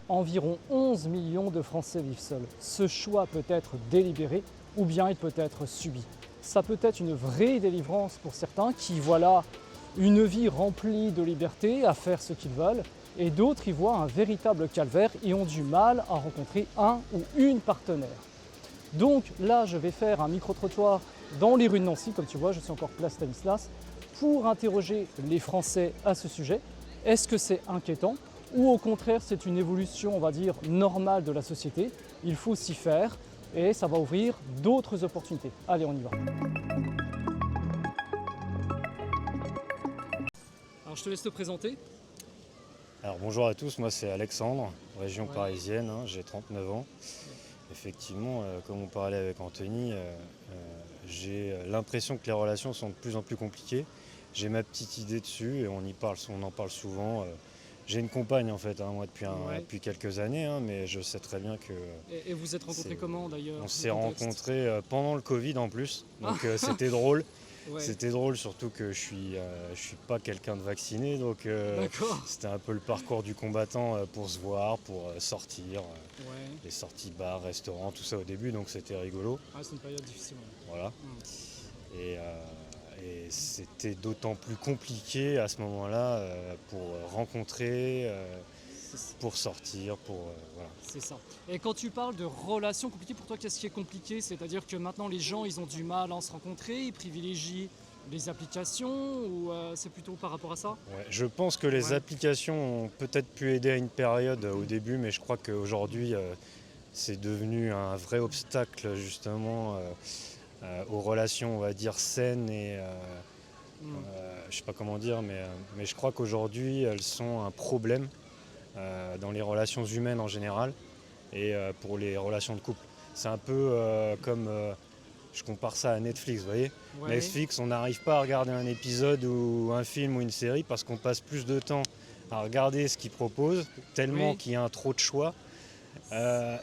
Environ 11 millions de Français vivent seuls. Ce choix peut être délibéré ou bien il peut être subi. Ça peut être une vraie délivrance pour certains qui voient là une vie remplie de liberté à faire ce qu'ils veulent, et d'autres y voient un véritable calvaire et ont du mal à rencontrer un ou une partenaire. Donc là, je vais faire un micro-trottoir dans les rues de Nancy, comme tu vois, je suis encore place Stanislas, pour interroger les Français à ce sujet. Est-ce que c'est inquiétant ou au contraire c'est une évolution, on va dire, normale de la société? Il faut s'y faire et ça va ouvrir d'autres opportunités. Allez, on y va. Alors je te laisse te présenter. Alors bonjour à tous, moi c'est Alexandre, région parisienne, j'ai 39 ans. Effectivement, comme on parlait avec Anthony, j'ai l'impression que les relations sont de plus en plus compliquées. J'ai ma petite idée dessus et on en parle souvent. J'ai une compagne en fait, moi depuis quelques années, mais je sais très bien que... Et vous êtes rencontrés comment d'ailleurs? On s'est rencontrés pendant le Covid en plus, donc c'était drôle. Ouais. C'était drôle, surtout que je suis pas quelqu'un de vacciné, donc c'était un peu le parcours du combattant pour se voir, pour sortir, les sorties bars, restaurants, tout ça au début, donc c'était rigolo. Ah, c'est une période difficile. Voilà. Et c'était d'autant plus compliqué à ce moment-là pour rencontrer, pour sortir, voilà. C'est ça. Et quand tu parles de relations compliquées, pour toi, qu'est-ce qui est compliqué? C'est-à-dire que maintenant, les gens, ils ont du mal à se rencontrer, ils privilégient les applications ou c'est plutôt par rapport à ça? Ouais, je pense que les applications ont peut-être pu aider à une période au début, mais je crois qu'aujourd'hui, c'est devenu un vrai obstacle justement aux relations, on va dire, saines et... je sais pas comment dire, mais je crois qu'aujourd'hui, elles sont un problème dans les relations humaines en général et pour les relations de couple. C'est un peu comme, je compare ça à Netflix, vous voyez. Netflix, on n'arrive pas à regarder un épisode ou un film ou une série parce qu'on passe plus de temps à regarder ce qu'ils proposent, tellement qu'il y a un trop de choix.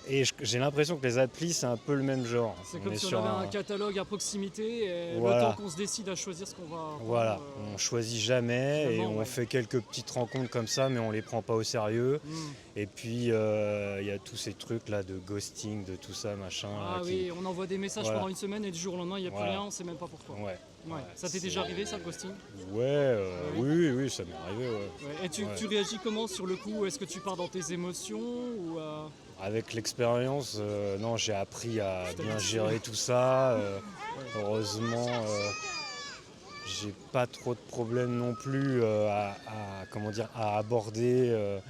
Et j'ai l'impression que les applis, c'est un peu le même genre. C'est comme si on avait un catalogue à proximité et le temps qu'on se décide à choisir ce qu'on va prendre. Voilà, on choisit jamais et on fait quelques petites rencontres comme ça, mais on les prend pas au sérieux. Et puis, il y a tous ces trucs là de ghosting, de tout ça, machin. Ah oui, on envoie des messages pendant une semaine et du jour au lendemain, il n'y a plus rien, on ne sait même pas pourquoi. Ça t'est déjà arrivé, ça, le ghosting? Oui, ça m'est arrivé. Et tu réagis comment sur le coup? Est-ce que tu pars dans tes émotions ou Avec l'expérience, non, j'ai appris à bien gérer tout ça. Heureusement, j'ai pas trop de problèmes non plus à aborder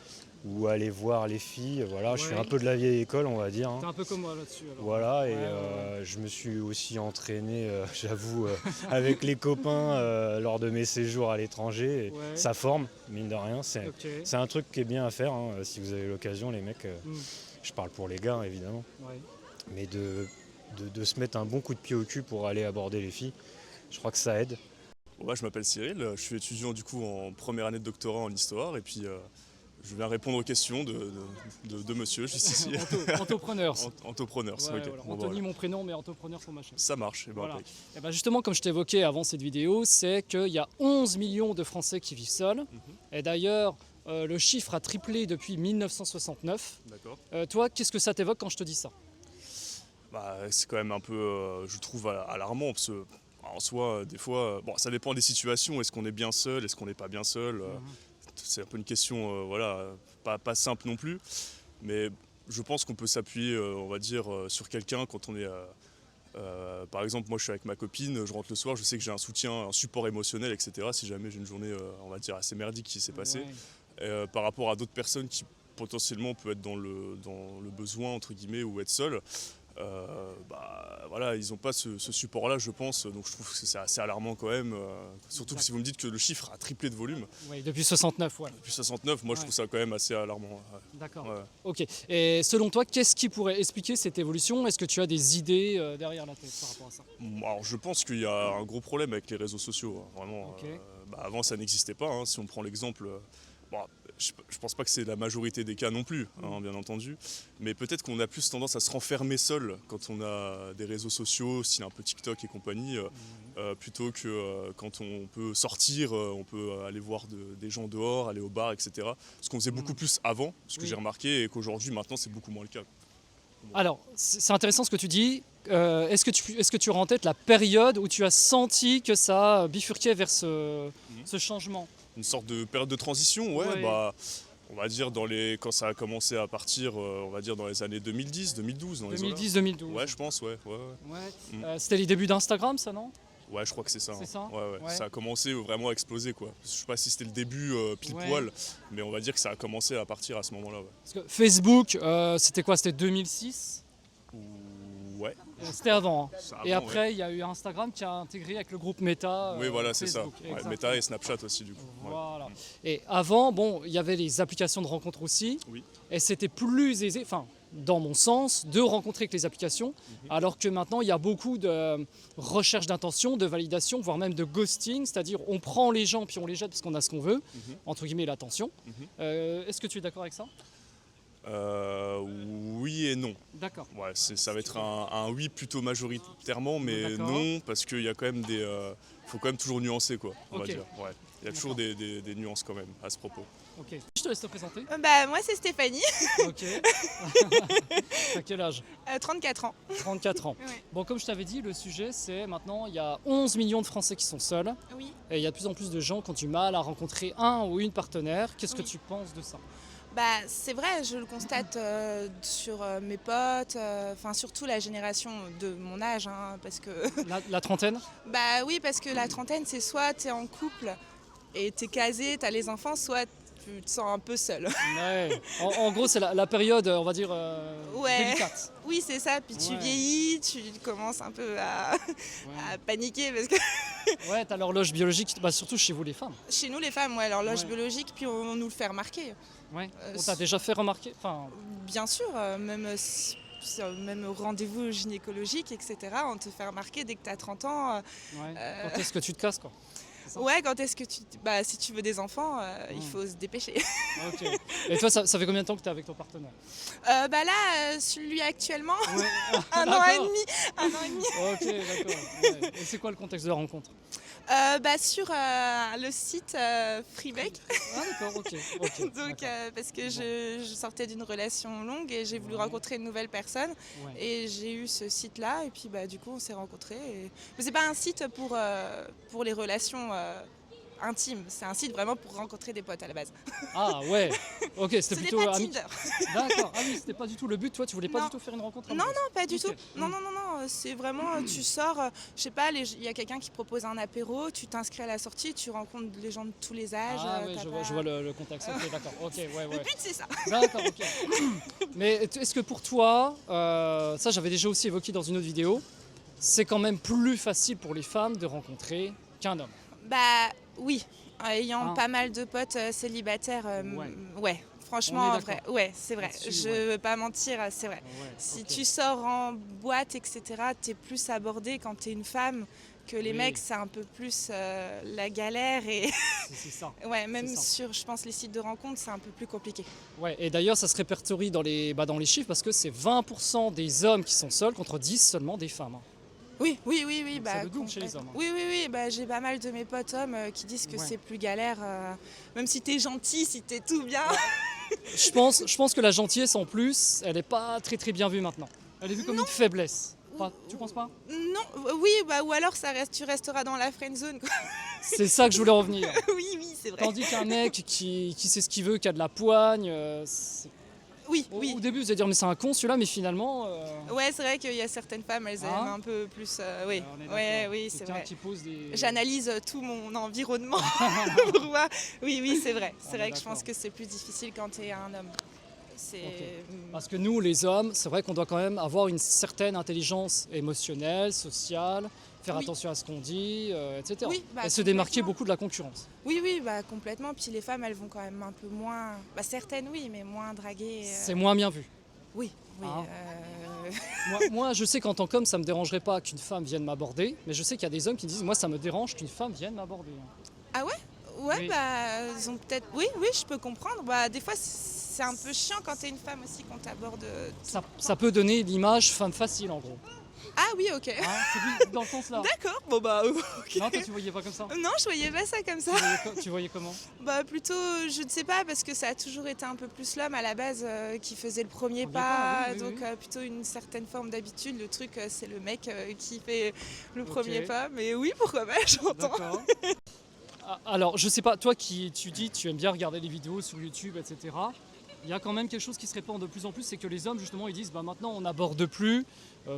ou aller voir les filles. Voilà, je suis un peu de la vieille école, on va dire. T'es un peu comme moi là-dessus. Alors. Voilà, et je me suis aussi entraîné, j'avoue, avec les copains lors de mes séjours à l'étranger. Ça forme, mine de rien. C'est un truc qui est bien à faire, si vous avez l'occasion, les mecs. Je parle pour les gars, évidemment. Mais de se mettre un bon coup de pied au cul pour aller aborder les filles, je crois que ça aide. Ouais, je m'appelle Cyril, je suis étudiant du coup en première année de doctorat en histoire et puis je viens répondre aux questions de monsieur juste ici. Entrepreneurs. Entrepreneurs, ok. Bon, Anthony, mon prénom, mais entrepreneur pour ma chaîne. Ça marche. Et ben justement, comme je t'évoquais avant cette vidéo, c'est qu'il y a 11 millions de Français qui vivent seuls. Et d'ailleurs, le chiffre a triplé depuis 1969. D'accord. Toi, qu'est-ce que ça t'évoque quand je te dis ça? C'est quand même un peu, je trouve, alarmant parce que en soi, des fois, ça dépend des situations. Est-ce qu'on est bien seul? Est-ce qu'on n'est pas bien seul? C'est un peu une question, pas simple non plus. Mais je pense qu'on peut s'appuyer, on va dire, sur quelqu'un quand on est... par exemple, moi je suis avec ma copine, je rentre le soir, je sais que j'ai un soutien, un support émotionnel, etc. Si jamais j'ai une journée, on va dire, assez merdique qui s'est passée. Par rapport à d'autres personnes qui potentiellement peuvent être dans le besoin, entre guillemets, ou être seules. Ils n'ont pas ce support-là, je pense, donc je trouve que c'est assez alarmant quand même, surtout que si vous me dites que le chiffre a triplé de volume. Oui, depuis 69, Depuis 69, moi je trouve ça quand même assez alarmant. D'accord. Ok. Et selon toi, qu'est-ce qui pourrait expliquer cette évolution? Est-ce que tu as des idées derrière la tête par rapport à ça? Alors je pense qu'il y a un gros problème avec les réseaux sociaux, vraiment. Avant ça n'existait pas, si on prend l'exemple... je pense pas que c'est la majorité des cas non plus, hein, bien entendu. Mais peut-être qu'on a plus tendance à se renfermer seul quand on a des réseaux sociaux, style un peu TikTok et compagnie, plutôt que quand on peut sortir, on peut aller voir des gens dehors, aller au bar, etc. Ce qu'on faisait beaucoup plus avant, ce que Oui. j'ai remarqué, et qu'aujourd'hui, maintenant, c'est beaucoup moins le cas. Alors, c'est intéressant ce que tu dis. Est-ce que tu auras en tête la période où tu as senti que ça bifurquait vers ce changement? Une sorte de période de transition, ouais, Ouais. bah, on va dire quand ça a commencé à partir, on va dire dans les années 2010, 2012, dans les eaux-là. 2010-2012. Ouais, je pense, ouais. Ouais. C'était les débuts d'Instagram, ça, non? Ouais, je crois que c'est ça. C'est ça. Ouais. Ça a commencé vraiment à exploser, quoi. Je sais pas si c'était le début pile Ouais. poil, mais on va dire que ça a commencé à partir à ce moment-là, ouais. Parce que Facebook, c'était quoi? C'était 2006? Ouais. C'était avant. Hein. Ça Et avant, après, il y a eu Instagram qui a intégré avec le groupe Meta. Oui, voilà, c'est ça. Facebook. Ouais, Exactement. Meta et Snapchat aussi, du coup. Ouais. Voilà. Et avant, bon, il y avait les applications de rencontres aussi. Oui. Et c'était plus aisé, enfin, dans mon sens, de rencontrer avec les applications. Alors que maintenant, il y a beaucoup de recherche d'intention, de validation, voire même de ghosting. C'est-à-dire, on prend les gens puis on les jette parce qu'on a ce qu'on veut. Entre guillemets, l'attention. Est-ce que tu es d'accord avec ça? Oui et non. D'accord. Ouais, ça va être un oui plutôt majoritairement, mais D'accord. non, parce qu'il y a quand même faut quand même toujours nuancer, quoi, on Ok. va dire. Ouais. Il y a toujours des nuances quand même à ce propos. Ok. Je te laisse te présenter. Bah, moi, c'est Stéphanie, Ok. À quel âge? 34 ans. 34 ans. Ouais. Bon, comme je t'avais dit, le sujet, c'est maintenant, il y a 11 millions de Français qui sont seuls. Oui. Et il y a de plus en plus de gens qui ont du mal à rencontrer un ou une partenaire. Qu'est-ce que Oui. tu penses de ça? Bah, c'est vrai, je le constate sur mes potes, enfin surtout la génération de mon âge, hein, parce que La trentaine? bah oui, parce que la trentaine, c'est soit t'es en couple et t'es casé, t'as les enfants, soit tu te sens un peu seul. Ouais. En gros, c'est la période, on va dire, Ouais. délicate. Oui, c'est ça. Puis tu Ouais. vieillis, tu commences un peu à Ouais, paniquer parce que ouais, t'as l'horloge biologique, bah, surtout chez vous les femmes. chez nous, les femmes, ouais, l'horloge Ouais. biologique, puis on nous le fait remarquer. Ouais. Euh, On t'a déjà fait remarquer, enfin, Bien sûr, même au rendez-vous gynécologique, etc., on te fait remarquer dès que tu as 30 ans. ouais. Quand est-ce que tu te casses, quoi? C'est ça. Ouais, quand est-ce que bah, si tu veux des enfants, il Mm. faut se dépêcher. Ok. Et toi, ça fait combien de temps que t'es avec ton partenaire? Bah là, celui actuellement, Ouais. un an et D'accord. demi. Un an et demi. Ok, d'accord. Ouais. Et c'est quoi le contexte de la rencontre? Bah, sur le site Freebec. Ah d'accord, ok. Donc, d'accord. parce que je sortais d'une relation longue et j'ai voulu Ouais. rencontrer une nouvelle personne. Ouais. Et j'ai eu ce site-là, et puis bah, du coup, on s'est rencontrés. Mais c'est pas un site pour les relations intimes, c'est un site vraiment pour rencontrer des potes à la base. Ah ouais, ok, c'était Ce n'est plutôt pas amical. Tinder. D'accord, ah oui, c'était pas du tout le but, toi tu voulais pas Non. du tout faire une rencontre Non, amoureuse. Non, pas du Ok. tout. Non, c'est vraiment, tu sors, je sais pas, il y a quelqu'un qui propose un apéro, tu t'inscris à la sortie, tu rencontres les gens de tous les âges. Ah ouais, t'as je vois le contexte, ok, d'accord, ok, ouais, Le ouais. but, c'est ça. D'accord, ok. Mais est-ce que pour toi, ça j'avais déjà aussi évoqué dans une autre vidéo, c'est quand même plus facile pour les femmes de rencontrer qu'un homme? Bah oui, ayant Hein. pas mal de potes célibataires, ouais, franchement, On est en d'accord. vrai, ouais, c'est vrai. Là-dessus, Je ouais. veux pas mentir, c'est vrai. Ouais, Si ok. tu sors en boîte, etc., t'es plus abordé quand t'es une femme que les Oui. mecs, c'est un peu plus la galère et C'est ça. ouais, même C'est ça. sur, je pense, les sites de rencontres, c'est un peu plus compliqué. Ouais, et d'ailleurs ça se répertorie dans les chiffres parce que c'est 20% des hommes qui sont seuls contre 10 seulement des femmes. Hein. Oui, Donc bah, ça le double chez les hommes, hein. Oui, bah, j'ai pas mal de mes potes hommes qui disent que Ouais. c'est plus galère, même si t'es gentil, si t'es tout bien. Je pense que la gentillesse en plus, elle n'est pas très très bien vue maintenant. Elle est vue comme une faiblesse. Tu penses pas? Non, oui, bah, ou alors tu resteras dans la friend zone, quoi. C'est ça que je voulais revenir. Oui, c'est vrai. Tandis qu'un mec qui sait ce qu'il veut, qui a de la poigne, Oui, au début vous allez dire mais c'est un con celui-là, mais finalement... Ouais, c'est vrai qu'il y a certaines femmes, elles Hein aiment un peu plus. Oui, on est ouais, d'accord. oui, c'est Quelqu'un vrai. qui pose des... J'analyse tout mon environnement pour voir. Oui, c'est vrai. On C'est est vrai que je d'accord. pense que c'est plus difficile quand tu es un homme. C'est. Parce que nous, les hommes, c'est vrai qu'on doit quand même avoir une certaine intelligence émotionnelle, sociale, faire Oui. attention à ce qu'on dit, etc. Oui, bah, et se démarquer complètement. beaucoup de la concurrence. Oui, bah complètement. Puis les femmes, elles vont quand même un peu moins. Bah certaines, oui, mais moins draguer. C'est moins bien vu. Oui. Hein. Moi, je sais qu'en tant qu'homme, ça me dérangerait pas qu'une femme vienne m'aborder, mais je sais qu'il y a des hommes qui disent moi, ça me dérange qu'une femme vienne m'aborder. Ouais, Oui. bah, ils ont peut-être. Oui, oui, je peux comprendre. Bah, des fois, c'est un peu chiant quand t'es une femme aussi qu'on t'aborde. Ça peut donner l'image femme facile en gros. Ah oui, ok. Hein, c'est plus dans le sens là. D'accord, bon bah, ok. Non, toi tu voyais pas comme ça. Non, je voyais pas ça comme ça. Tu voyais comment? Bah, plutôt, je ne sais pas, parce que ça a toujours été un peu plus l'homme à la base qui faisait le premier Premier pas. pas, oui, oui, Donc, oui. plutôt une certaine forme d'habitude. Le truc, c'est le mec qui fait le Ok. premier pas. Mais oui, pourquoi pas, j'entends. D'accord. Ah, alors, je sais pas, toi qui tu dis tu aimes bien regarder les vidéos sur YouTube, etc. Il y a quand même quelque chose qui se répand de plus en plus, c'est que les hommes justement ils disent bah maintenant on n'aborde plus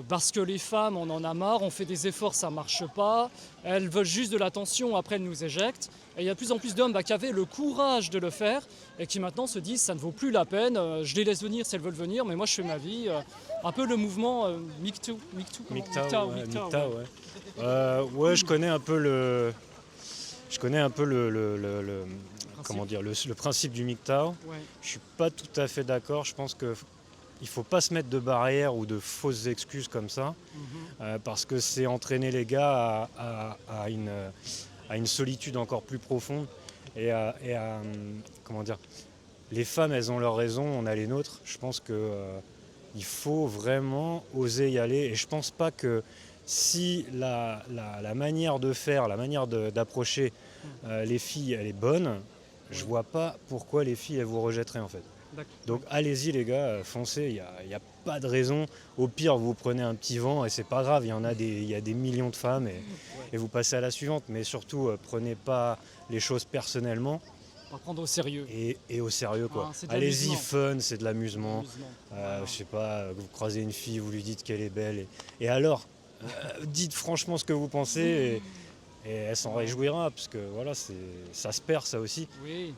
parce que les femmes on en a marre, on fait des efforts, ça marche pas, elles veulent juste de l'attention, après elles nous éjectent. Et il y a de plus en plus d'hommes qui avaient le courage de le faire et qui maintenant se disent ça ne vaut plus la peine, je les laisse venir si elles veulent venir, mais moi je fais ma vie. Un peu le mouvement MGTOW. MGTOW, ouais. Ouais, je connais un peu le. Je connais un peu comment dire, le principe du MGTOW. Ouais. Je suis pas tout à fait d'accord. Je pense que il faut pas se mettre de barrières ou de fausses excuses comme ça, parce que c'est entraîner les gars à une solitude encore plus profonde comment dire. Les femmes, elles ont leurs raisons, on a les nôtres. Je pense que il faut vraiment oser y aller. Et je pense pas que si la manière de faire, la manière d'approcher les filles, elle est bonne, je vois pas pourquoi les filles, elles vous rejetteraient en fait. D'accord. Donc allez-y les gars, foncez, il n'y a pas de raison. Au pire, vous prenez un petit vent et c'est pas grave, il y a des millions de femmes et vous passez à la suivante. Mais surtout, prenez pas les choses personnellement Pas prendre au sérieux. et au sérieux quoi. Ah, c'est de Allez-y, l'amusement. fun, c'est de l'amusement. Je sais pas, vous croisez une fille, vous lui dites qu'elle est belle. Et alors, dites franchement ce que vous pensez et elle s'en réjouira, parce que voilà, ça se perd ça aussi. Oui.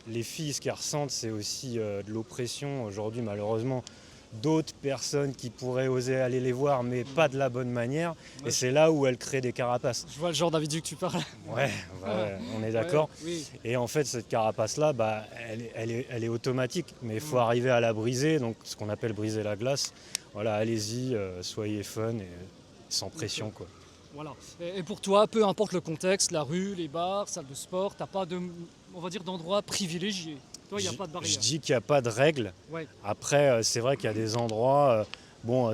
Les filles, ce qu'elles ressentent, c'est aussi de l'oppression. Aujourd'hui, malheureusement, d'autres personnes qui pourraient oser aller les voir, mais pas de la bonne manière. Ouais. Et c'est là où elles créent des carapaces. Je vois le genre d'individu que tu parles. Ouais, on est d'accord. Ouais, oui. Et en fait, cette carapace-là, bah, elle est automatique, mais il faut arriver à la briser, donc ce qu'on appelle briser la glace. Voilà, allez-y, soyez fun et sans pression, quoi. Voilà. Et pour toi, peu importe le contexte, la rue, les bars, salles de sport, t'as pas de, on va dire, d'endroit privilégié. Toi, il n'y a pas de barrière. Je dis qu'il n'y a pas de règle. Ouais. Après, c'est vrai qu'il y a des endroits,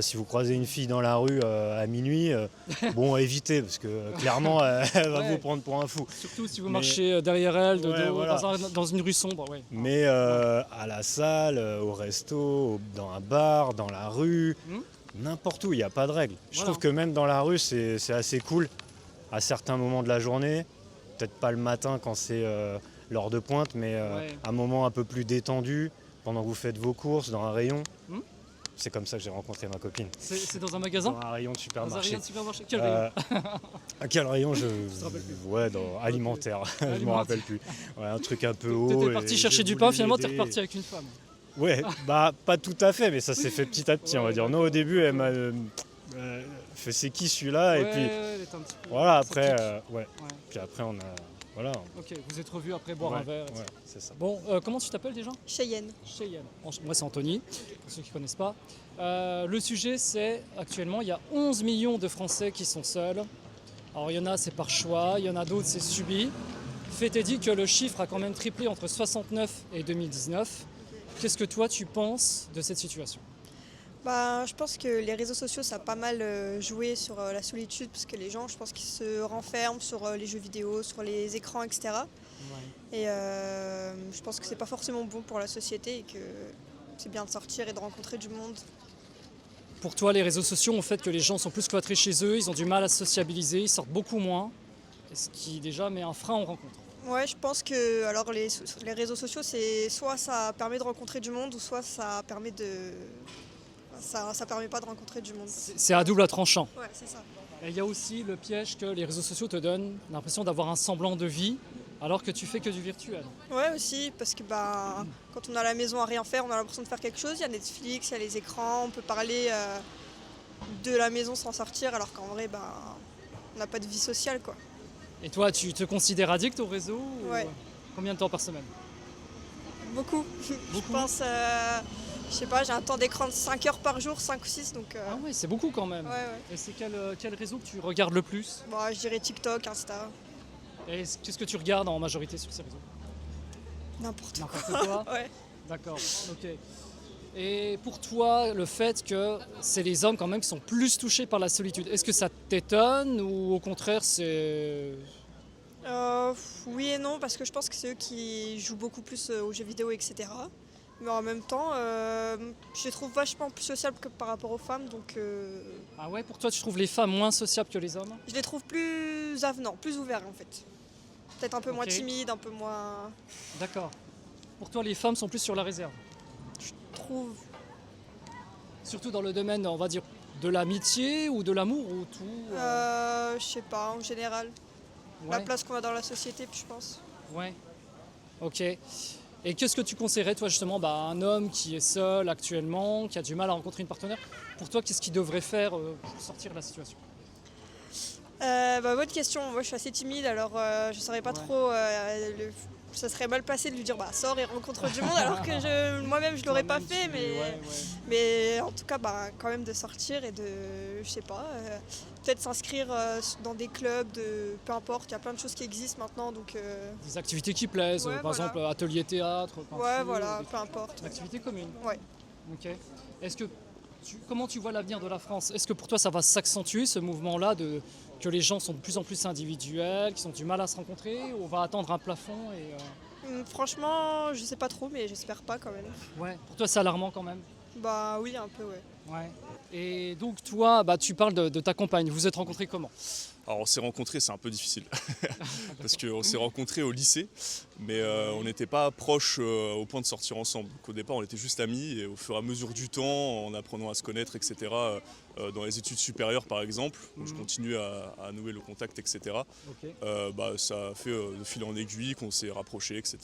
si vous croisez une fille dans la rue à minuit, évitez, parce que clairement, elle va Ouais. vous prendre pour un fou. Surtout si vous Mais- marchez derrière elle, de Ouais, dos, voilà. dans une rue sombre. Ouais. Mais à la salle, au resto, dans un bar, dans la rue, n'importe où, il n'y a pas de règle. Je Voilà. trouve que même dans la rue, c'est assez cool à certains moments de la journée. Peut-être pas le matin quand c'est l'heure de pointe, mais Ouais. un moment un peu plus détendu, pendant que vous faites vos courses dans un rayon. Hmm. C'est comme ça que j'ai rencontré ma copine. C'est dans un magasin. Dans un rayon de Dans un supermarché. rayon de supermarché. Quel rayon? À quel rayon je te rappelles plus. Ouais, dans alimentaire. Je me Alimentaire. rappelle plus. Ouais, un truc un peu haut. T'étais et parti j'ai chercher du voulu pain, finalement t'es l'aider. reparti avec une femme. Ouais, bah pas tout à fait, mais ça s'est fait petit à petit, on va Ouais, dire. Non, au début, elle m'a fait c'est qui celui-là, et Ouais, puis elle était un petit peu voilà. Après, sceptique. ouais. Ouais. Puis après, on a voilà. Ok, vous êtes revus après boire Ouais, un verre. ouais, c'est ça. Bon, comment tu t'appelles déjà? Cheyenne. Cheyenne. Moi, c'est Anthony, pour ceux qui ne connaissent pas. Le sujet, c'est actuellement, il y a 11 millions de Français qui sont seuls. Alors, il y en a, c'est par choix, il y en a d'autres, c'est subi. Fait est dit que le chiffre a quand même triplé entre 69 et 2019. Qu'est-ce que toi, tu penses de cette situation? Bah, je pense que les réseaux sociaux, ça a pas mal joué sur la solitude, parce que les gens, je pense qu'ils se renferment sur les jeux vidéo, sur les écrans, etc. Et je pense que c'est pas forcément bon pour la société et que c'est bien de sortir et de rencontrer du monde. Pour toi, les réseaux sociaux ont fait que les gens sont plus cloîtrés chez eux, ils ont du mal à se sociabiliser, ils sortent beaucoup moins, ce qui déjà met un frein aux rencontres. Ouais, je pense que alors les réseaux sociaux, c'est soit ça permet de rencontrer du monde, ou soit ça permet ça permet pas de rencontrer du monde. C'est à double tranchant. Ouais, c'est ça. Et il y a aussi le piège que les réseaux sociaux te donnent l'impression d'avoir un semblant de vie, alors que tu fais que du virtuel. Ouais, aussi, parce que quand on est à la maison à rien faire, on a l'impression de faire quelque chose. Il y a Netflix, il y a les écrans, on peut parler de la maison sans sortir, alors qu'en vrai, on n'a pas de vie sociale, quoi. Et toi, tu te considères addict au réseau ou Ouais. Combien de temps par semaine? Beaucoup. Je pense, je sais pas, j'ai un temps d'écran de 5 heures par jour, 5 ou 6, donc Ah ouais, c'est beaucoup quand même. ouais. Et c'est quel réseau que tu regardes le plus? Bon, je dirais TikTok, Insta. Et qu'est-ce que tu regardes en majorité sur ces réseaux? N'importe quoi. N'importe quoi. Ouais. D'accord, ok. Et pour toi, le fait que c'est les hommes quand même qui sont plus touchés par la solitude, est-ce que ça t'étonne ou au contraire c'est... Oui et non, parce que je pense que c'est eux qui jouent beaucoup plus aux jeux vidéo, etc. Mais en même temps, je les trouve vachement plus sociables que par rapport aux femmes, donc Ah ouais, pour toi tu trouves les femmes moins sociables que les hommes? je les trouve plus avenants, plus ouverts en fait. Peut-être un peu moins Ok. timides, un peu moins... D'accord. Pour toi les femmes sont plus sur la réserve? Je trouve... Surtout dans le domaine, on va dire, de l'amitié ou de l'amour ou tout Je sais pas, en général. La Ouais, place qu'on a dans la société, je pense. ouais. Ok. Et qu'est-ce que tu conseillerais, toi, justement, à un homme qui est seul actuellement, qui a du mal à rencontrer une partenaire? Pour toi, qu'est-ce qu'il devrait faire pour sortir de la situation? Bonne question. Moi, je suis assez timide, alors je saurais pas Ouais. trop. Ça serait mal passé de lui dire sors et rencontre du monde, alors que moi-même, je l'aurais pas Toi-même, fait. ouais, ouais. Mais en tout cas, quand même de sortir et de, je sais pas, peut-être s'inscrire dans des clubs, peu importe. Il y a plein de choses qui existent maintenant, donc Des activités qui plaisent, Ouais, par voilà. exemple, atelier théâtre, peinture, ouais, voilà, des peu importe. activités communes. Ouais. Ok. Est-ce que comment tu vois l'avenir de la France? Est-ce que pour toi, ça va s'accentuer, ce mouvement-là, que les gens sont de plus en plus individuels, qu'ils ont du mal à se rencontrer, ou on va attendre un plafond Franchement, je sais pas trop, mais j'espère pas quand même. Ouais. Pour toi, c'est alarmant quand même. Bah oui, un peu, ouais. Ouais. Et donc toi, tu parles de ta compagne. Vous êtes rencontrés comment? Alors on s'est rencontrés, c'est un peu difficile, parce qu'on s'est rencontrés au lycée, mais on n'était pas proches au point de sortir ensemble. Donc, au départ on était juste amis, et au fur et à mesure du temps, en apprenant à se connaître, etc., dans les études supérieures par exemple, où je continue à nouer le contact, etc., Ok. ça a fait de fil en aiguille qu'on s'est rapprochés, etc.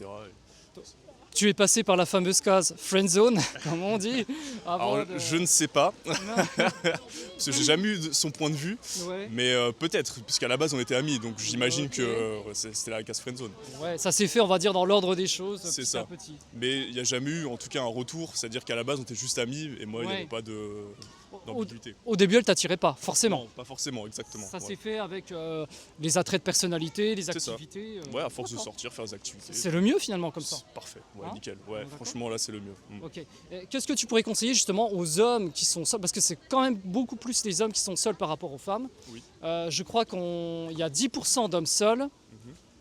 Tu es passé par la fameuse case friendzone, comme on dit. Alors je ne sais pas, parce que j'ai jamais eu son point de vue, Ouais. mais peut-être, puisqu'à la base on était amis, donc j'imagine Ok. que c'était la case friendzone. Ouais, ça s'est fait, on va dire, dans l'ordre des choses, C'est petit ça. à petit. Mais il n'y a jamais eu en tout cas un retour, c'est-à-dire qu'à la base on était juste amis et moi il n'y Ouais. avait pas d'ambiguïté. Au début, elle t'attirait pas, forcément. Non, pas forcément, exactement. Ça ouais. s'est fait avec les attraits de personnalité, les C'est ça. activités. Ouais, à force de d'accord. sortir, faire des activités. C'est le mieux finalement comme ça. C'est parfait, ouais, Hein nickel. Ouais, D'accord. franchement là c'est le mieux. Ok. Et qu'est-ce que tu pourrais conseiller justement aux hommes qui sont seuls? Parce que c'est quand même beaucoup plus les hommes qui sont seuls par rapport aux femmes. Oui. Je crois qu'il y a 10% d'hommes seuls.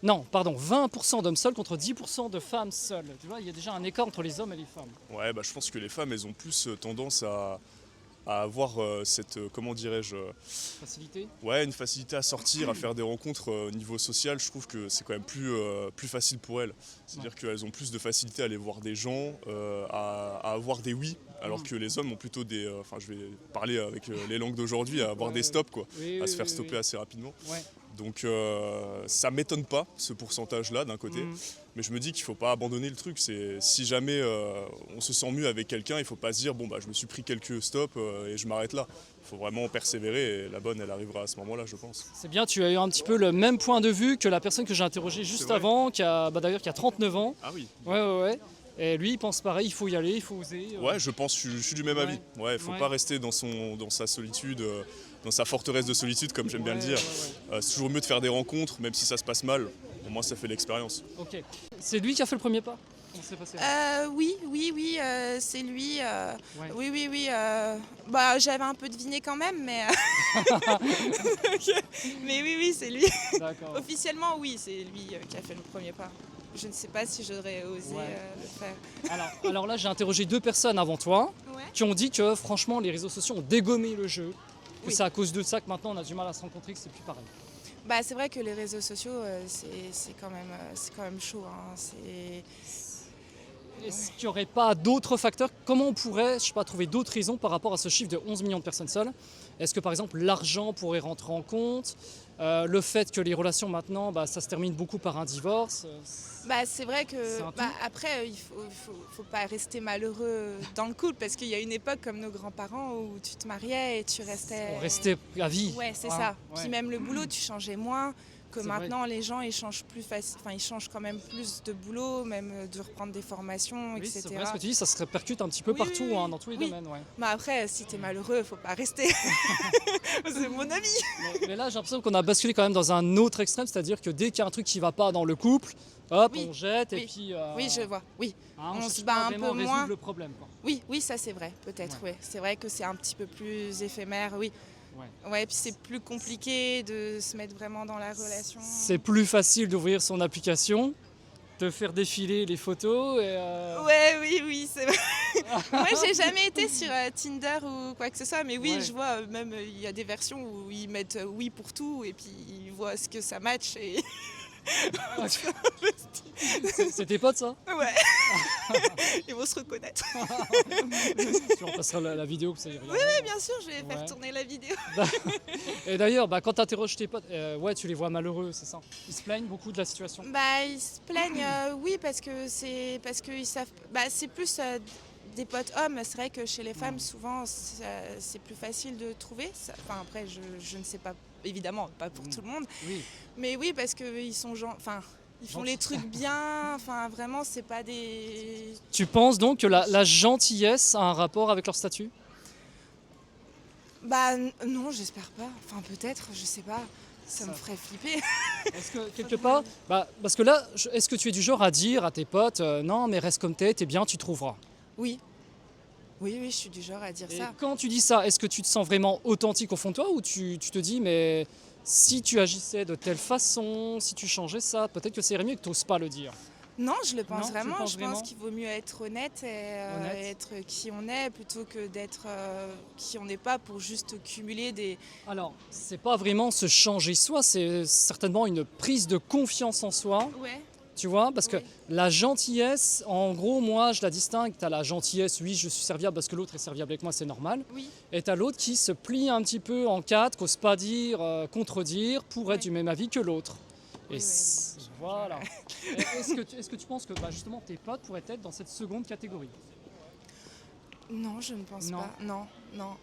Non, pardon, 20% d'hommes seuls contre 10% de femmes seules. Tu vois, il y a déjà un écart entre les hommes et les femmes. Ouais, je pense que les femmes elles ont plus tendance à avoir cette, comment dirais-je, Facilité. ouais, une facilité à sortir, à faire des rencontres au niveau social. Je trouve que c'est quand même plus facile pour elles. C'est-à-dire qu'elles ont plus de facilité à aller voir des gens, à avoir des oui, alors que les hommes ont plutôt des, enfin je vais parler avec les langues d'aujourd'hui, à avoir Ouais, des stops quoi, Oui, à oui, se faire oui, stopper oui. assez rapidement. Ouais. Donc ça m'étonne pas ce pourcentage-là d'un côté, Mhm. mais je me dis qu'il faut pas abandonner le truc. C'est si jamais on se sent mieux avec quelqu'un, il faut pas se dire bon je me suis pris quelques stops et je m'arrête là. Il faut vraiment persévérer et la bonne elle arrivera à ce moment-là, je pense. C'est bien, tu as eu un petit peu le même point de vue que la personne que j'ai interrogée juste vrai avant, d'ailleurs qui a 39 ans. Ah oui. Ouais. Et lui, il pense pareil, il faut y aller, il faut oser. Ouais, je pense, je suis du même Ouais. avis. Ouais, il faut Ouais. pas rester dans sa solitude, dans sa forteresse de solitude, comme j'aime bien le dire. C'est toujours mieux de faire des rencontres, même si ça se passe mal. Au moins, ça fait l'expérience. Ok. C'est lui qui a fait le premier pas? On s'est passé. Oui, c'est lui. Ouais. Oui. J'avais un peu deviné quand même, mais. Mais oui, c'est lui. D'accord. Officiellement, oui, c'est lui qui a fait le premier pas. Je ne sais pas si j'aurais osé Ouais. le faire. Alors là, j'ai interrogé 2 personnes avant toi Ouais. qui ont dit que franchement, les réseaux sociaux ont dégommé le jeu. Que Oui. c'est à cause de ça que maintenant on a du mal à se rencontrer, que c'est plus pareil. C'est vrai que les réseaux sociaux, c'est quand même chaud. Hein. Est-ce qu'il n'y aurait pas d'autres facteurs? Comment on pourrait, trouver d'autres raisons par rapport à ce chiffre de 11 millions de personnes seules? Est-ce que par exemple l'argent pourrait rentrer en compte? Le fait que les relations maintenant, ça se termine beaucoup par un divorce? C'est vrai que C'est un tout. après il faut pas rester malheureux dans le couple parce qu'il y a une époque comme nos grands-parents où tu te mariais et tu restais. On restait à vie. Ouais, c'est hein, ça. ouais. Puis même le boulot, tu changeais moins. que C'est vrai. maintenant les gens ils changent ils changent quand même plus de boulot, même de reprendre des formations, Oui, etc. c'est vrai ce que tu dis, ça se répercute un petit peu Oui, partout, oui, oui. hein, dans tous les Oui. domaines. Ouais. Mais après, si t'es malheureux, faut pas rester. C'est mon avis. Mais là, j'ai l'impression qu'on a basculé quand même dans un autre extrême, c'est-à-dire que dès qu'il y a un truc qui va pas dans le couple, hop, Oui, on jette et oui. puis Oui, je vois. Oui, hein, on cherche se pas bat un vraiment peu à moins. résoudre le problème. Quoi. Oui, ça c'est vrai, peut-être. Ouais. Ouais. C'est vrai que c'est un petit peu plus éphémère, oui. Ouais. Ouais, puis c'est plus compliqué de se mettre vraiment dans la relation. C'est plus facile d'ouvrir son application, de faire défiler les photos et Ouais, oui, c'est vrai. Moi, j'ai jamais été sur Tinder ou quoi que ce soit, mais oui, Ouais. je vois même il y a des versions où ils mettent oui pour tout et puis ils voient ce que ça match et c'est tes potes ça. ouais, ils vont se reconnaître. On passera la vidéo que ça y est. Oui, bien sûr, je vais faire Ouais. tourner la vidéo. Et d'ailleurs, quand tu interroges tes potes, ouais, tu les vois malheureux, c'est ça. Ils se plaignent beaucoup de la situation. Bah, ils se plaignent, oui, parce que ils savent. Bah, c'est plus des potes hommes. C'est vrai que chez les femmes, souvent, c'est plus facile de trouver. Enfin, après, je ne sais pas, évidemment, pas pour tout le monde. Oui. Mais oui, parce qu'ils sont enfin, ils font les trucs bien. Enfin, vraiment, c'est pas des. Tu penses donc que la gentillesse a un rapport avec leur statut? Bah, non, j'espère pas. Enfin, peut-être, je sais pas. Ça me Ça- ferait flipper. Est-ce que quelque part, parce que là, est-ce que tu es du genre à dire à tes potes, non, mais reste comme t'es bien, tu trouveras. Oui. Oui, je suis du genre à dire Et ça. quand tu dis ça, est-ce que tu te sens vraiment authentique au fond de toi ou tu te dis, mais si tu agissais de telle façon, si tu changeais ça, peut-être que ça irait mieux que tu n'oses pas le dire. Non, je le pense Non, tu le vraiment. penses Je vraiment pense qu'il vaut mieux être honnête et Honnête. être qui on est plutôt que d'être qui on n'est pas pour juste cumuler des. Alors, c'est pas vraiment se changer soi, c'est certainement une prise de confiance en soi. Ouais. Tu vois, parce que Oui. la gentillesse, en gros, moi, je la distingue. Tu as la gentillesse, oui, je suis serviable parce que l'autre est serviable avec moi, c'est normal. Oui. Et tu as l'autre qui se plie un petit peu en quatre, qu'ose pas dire, contredire, pour être Oui. du même avis que l'autre. Et Oui, voilà. Est-ce que tu penses que justement tes potes pourraient être dans cette seconde catégorie? Non, je ne pense Non. pas. Non. Non.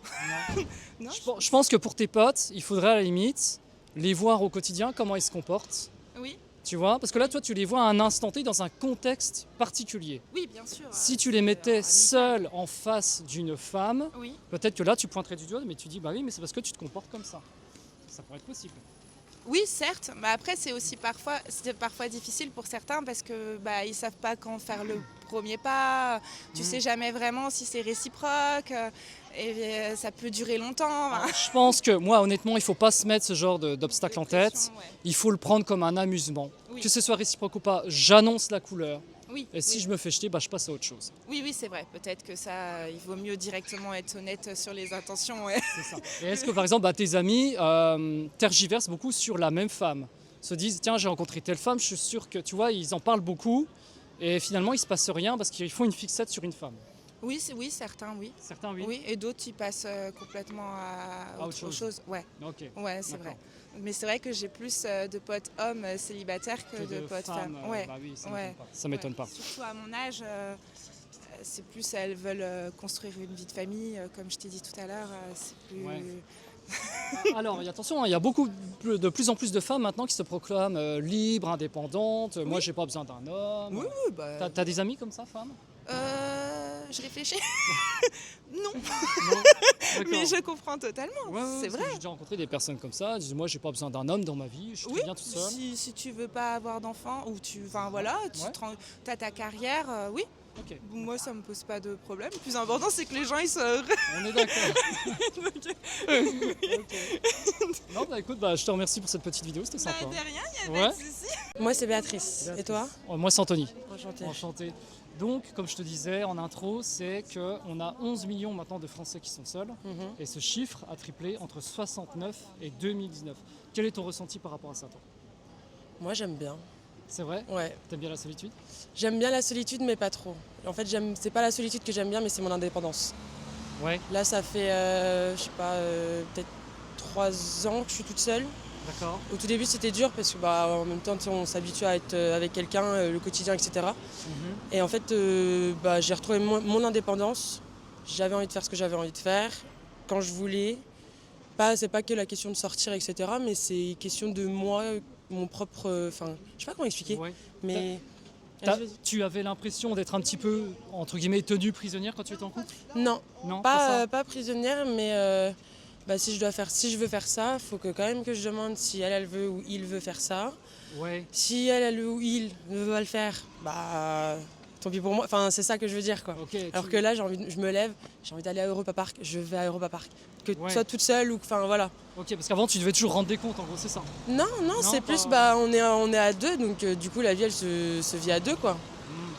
Non. Je pense que pour tes potes, il faudrait à la limite les voir au quotidien, comment ils se comportent. Oui. Tu vois, parce que là, toi, tu les vois à un instant T dans un contexte particulier. Oui, bien sûr. Si tu les mettais seuls en face d'une femme, Oui. peut-être que là, tu pointerais du doigt, mais tu dis, bah oui, mais c'est parce que tu te comportes comme ça. Ça pourrait être possible. Oui, certes. Mais après, c'est parfois difficile pour certains parce que ils savent pas quand faire le premier pas. Tu sais jamais vraiment si c'est réciproque. Et ça peut durer longtemps. Alors, je pense que, moi, honnêtement, il faut pas se mettre ce genre d'obstacle en tête. Pression, ouais. Il faut le prendre comme un amusement. Oui. Que ce soit réciproque ou pas, j'annonce la couleur. Oui. Et si oui. je me fais jeter, je passe à autre chose. Oui, c'est vrai. Peut-être que ça, il vaut mieux directement être honnête sur les intentions. Ouais. C'est ça. Et est-ce que, par exemple, tes amis tergiversent beaucoup sur la même femme? Se disent, tiens, j'ai rencontré telle femme, je suis sûr que, tu vois, ils en parlent beaucoup. Et finalement, il se passe rien parce qu'ils font une fixette sur une femme. Oui, certains, oui. Certains, oui. Oui, et d'autres, ils passent complètement à autre chose. Ouais, Ok. c'est D'accord. vrai. Mais c'est vrai que j'ai plus de potes hommes célibataires que de potes femmes. Ouais. Bah oui, ça Ouais. m'étonne pas. Ça m'étonne Ouais. pas. Surtout à mon âge, c'est plus elles veulent construire une vie de famille, comme je t'ai dit tout à l'heure. C'est plus. Ouais. Alors, attention, il y a de plus en plus de femmes maintenant qui se proclament libres, indépendantes. Moi, j'ai pas besoin d'un homme. Oui, bah. T'as des amis comme ça, femmes? Je réfléchis. Non, Non. mais je comprends totalement. Ouais, c'est parce que vrai. j'ai déjà rencontré des personnes comme ça. Elles disent, moi, j'ai pas besoin d'un homme dans ma vie. Je suis Oui, très bien tout seul. si tu veux pas avoir d'enfant ou enfin voilà, Ouais. as ta carrière, oui. Ok. Moi, ça me pose pas de problème. Le plus important, c'est que les gens ils se. On est d'accord. Ok. Non, bah écoute, je te remercie pour cette petite vidéo, c'était sympa. De rien, y a Ouais. pas de souci. Moi, c'est Béatrice. Et toi? Moi, c'est Anthony. Enchantée. Enchanté. Donc, comme je te disais en intro, c'est qu'on a 11 millions maintenant de Français qui sont seuls. Mhm. Et ce chiffre a triplé entre 69 et 2019. Quel est ton ressenti par rapport à ça, toi? Moi, j'aime bien. C'est vrai? Ouais. T'aimes bien la solitude? J'aime bien la solitude, mais pas trop. En fait, c'est pas la solitude que j'aime bien, mais c'est mon indépendance. Ouais. Là, ça fait, je sais pas, peut-être 3 ans que je suis toute seule. D'accord. Au tout début, c'était dur parce que, en même temps, tu sais, on s'habitue à être avec quelqu'un, le quotidien, etc. Mhm. Et en fait, j'ai retrouvé mon indépendance. J'avais envie de faire ce que j'avais envie de faire quand je voulais. C'est pas que la question de sortir, etc. Mais c'est question de moi, mon propre... Enfin, je sais pas comment expliquer, Ouais. mais... Tu avais l'impression d'être un petit peu, entre guillemets, tenue prisonnière quand tu étais en couple? Non, Non, pas prisonnière, mais si je veux faire ça, il faut que quand même que je demande si elle veut ou il veut faire ça. Ouais. Si elle ou il ne veut pas le faire, bah tant pis pour moi. Enfin, c'est ça que je veux dire, quoi. Ok. Alors que là, je me lève, j'ai envie d'aller à Europa Park, je vais à Europa Park. Que tu Ouais. sois toute seule ou... Enfin, voilà. Ok, parce qu'avant tu devais toujours rendre des comptes, en gros, c'est ça. Non, c'est pas- plus, on est à deux, donc du coup, la vie, elle se vit à deux, quoi.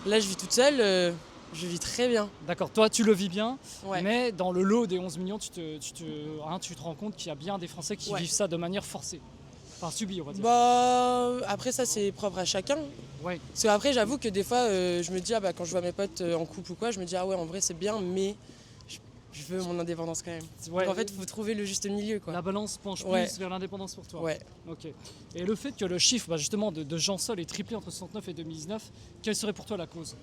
Là, je vis toute seule, je vis très bien. D'accord, toi tu le vis bien, Ouais. mais dans le lot des 11 millions, tu te rends compte qu'il y a bien des Français qui Ouais. vivent ça de manière forcée. Enfin, subie, on va dire. Après, ça, c'est propre à chacun. Ouais. Parce qu'après, j'avoue que des fois, je me dis, quand je vois mes potes en couple ou quoi, je me dis, ah ouais, en vrai, c'est bien, mais je veux mon indépendance quand même. Ouais. Donc, en fait, il faut trouver le juste milieu, quoi. La balance penche Ouais. plus vers l'indépendance pour toi. Ouais. Ok. Et le fait que le chiffre justement de gens seuls ait triplé entre 69 et 2019, quelle serait pour toi la cause?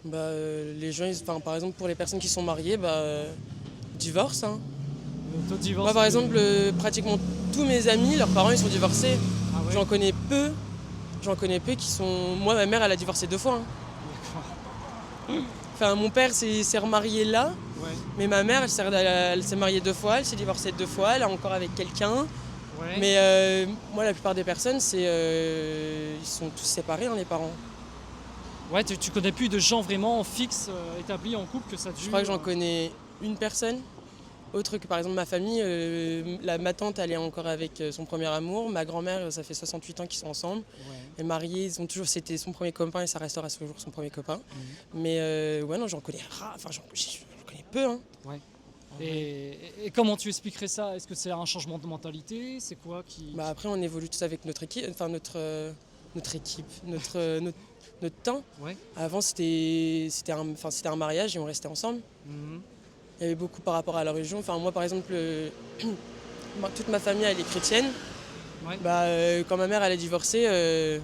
Les gens, par exemple, pour les personnes qui sont mariées, divorce. Hein. Le taux de divorce. Moi, par exemple, pratiquement tous mes amis, leurs parents, ils sont divorcés. Ah ouais. J'en connais peu qui sont... Moi, ma mère, elle a divorcé 2 fois. Hein. D'accord. Enfin, mon père s'est remarié là, Ouais. mais ma mère, elle s'est mariée 2 fois, elle s'est divorcée 2 fois, elle est encore avec quelqu'un. Ouais. Mais moi, la plupart des personnes, ils sont tous séparés, hein, les parents. Ouais, tu connais plus de gens vraiment fixes, établis en couple que ça dure. Je crois que j'en connais une personne, autre que par exemple ma famille. Ma tante, elle est encore avec son premier amour. Ma grand-mère, ça fait 68 ans qu'ils sont ensemble. Ouais. Et mariés, c'était son premier copain et ça restera toujours son premier copain. Mais non, j'en connais j'en connais peu. Hein. Et comment tu expliquerais ça? Est-ce que c'est un changement de mentalité? C'est quoi qui... Après, on évolue tous avec notre équipe, notre temps. Ouais. Avant, c'était un mariage et on restait ensemble. Mhm. Il y avait beaucoup par rapport à la religion. Enfin, moi, par exemple, toute ma famille, elle est chrétienne. Ouais. Quand ma mère, elle a divorcé,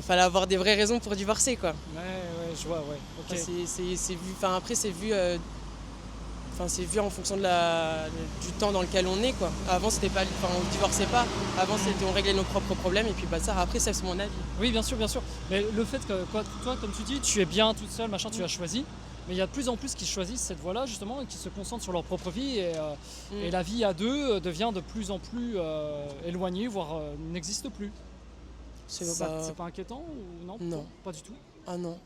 fallait avoir des vraies raisons pour divorcer, quoi. Ouais, je vois, ouais. Ok. C'est vu. Après, c'est vu. C'est vu en fonction du temps dans lequel on est, quoi. Avant, c'était pas, on divorçait pas. Avant, on réglait nos propres problèmes et puis après, ça, c'est mon avis. Oui, bien sûr, bien sûr. Mais le fait que toi, comme tu dis, tu es bien toute seule, machin, tu as choisi. Mais il y a de plus en plus qui choisissent cette voie-là, justement, et qui se concentrent sur leur propre vie. Et la vie à deux devient de plus en plus éloignée, voire n'existe plus. C'est pas inquiétant ou non? Non. Pas du tout. Ah non.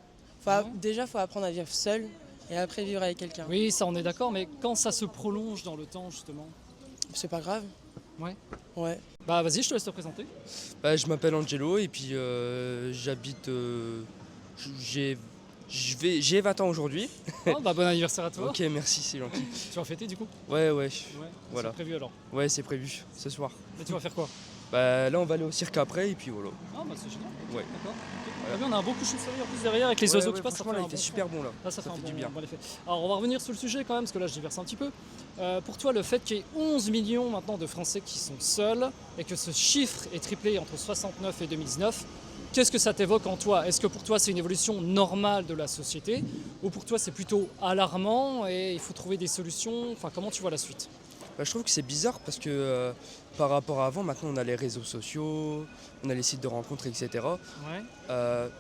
Ouais. Déjà, il faut apprendre à vivre seul et après vivre avec quelqu'un. Oui, ça, on est d'accord, mais quand ça se prolonge dans le temps, justement. C'est pas grave. Ouais. Ouais. Bah, vas-y, je te laisse te présenter. Je m'appelle Angelo et puis j'habite. J'ai 20 ans aujourd'hui. Oh, bah, bon anniversaire à toi. Ok, merci, c'est gentil. Tu vas fêter du coup? Ouais, Ouais. Voilà. C'est prévu alors. ouais, c'est prévu ce soir. Et tu vas faire quoi? Là, on va aller au cirque après et puis voilà. Ah, bah, c'est génial. Ouais. D'accord. Ah bien, on a un beau coucher de soleil en plus derrière avec les oiseaux qui passent. Franchement, là, il fait super bon là. Là, ça fait fait un du bon, bien. bon effet. Alors, on va revenir sur le sujet quand même, parce que là, je diverse un petit peu. Pour toi, le fait qu'il y ait 11 millions maintenant de Français qui sont seuls et que ce chiffre est triplé entre 69 et 2019, qu'est-ce que ça t'évoque en toi? Est-ce que pour toi, c'est une évolution normale de la société ou pour toi, c'est plutôt alarmant et il faut trouver des solutions? Enfin, comment tu vois la suite? Je trouve que c'est bizarre parce que par rapport à avant, maintenant on a les réseaux sociaux, on a les sites de rencontres, etc. Ouais.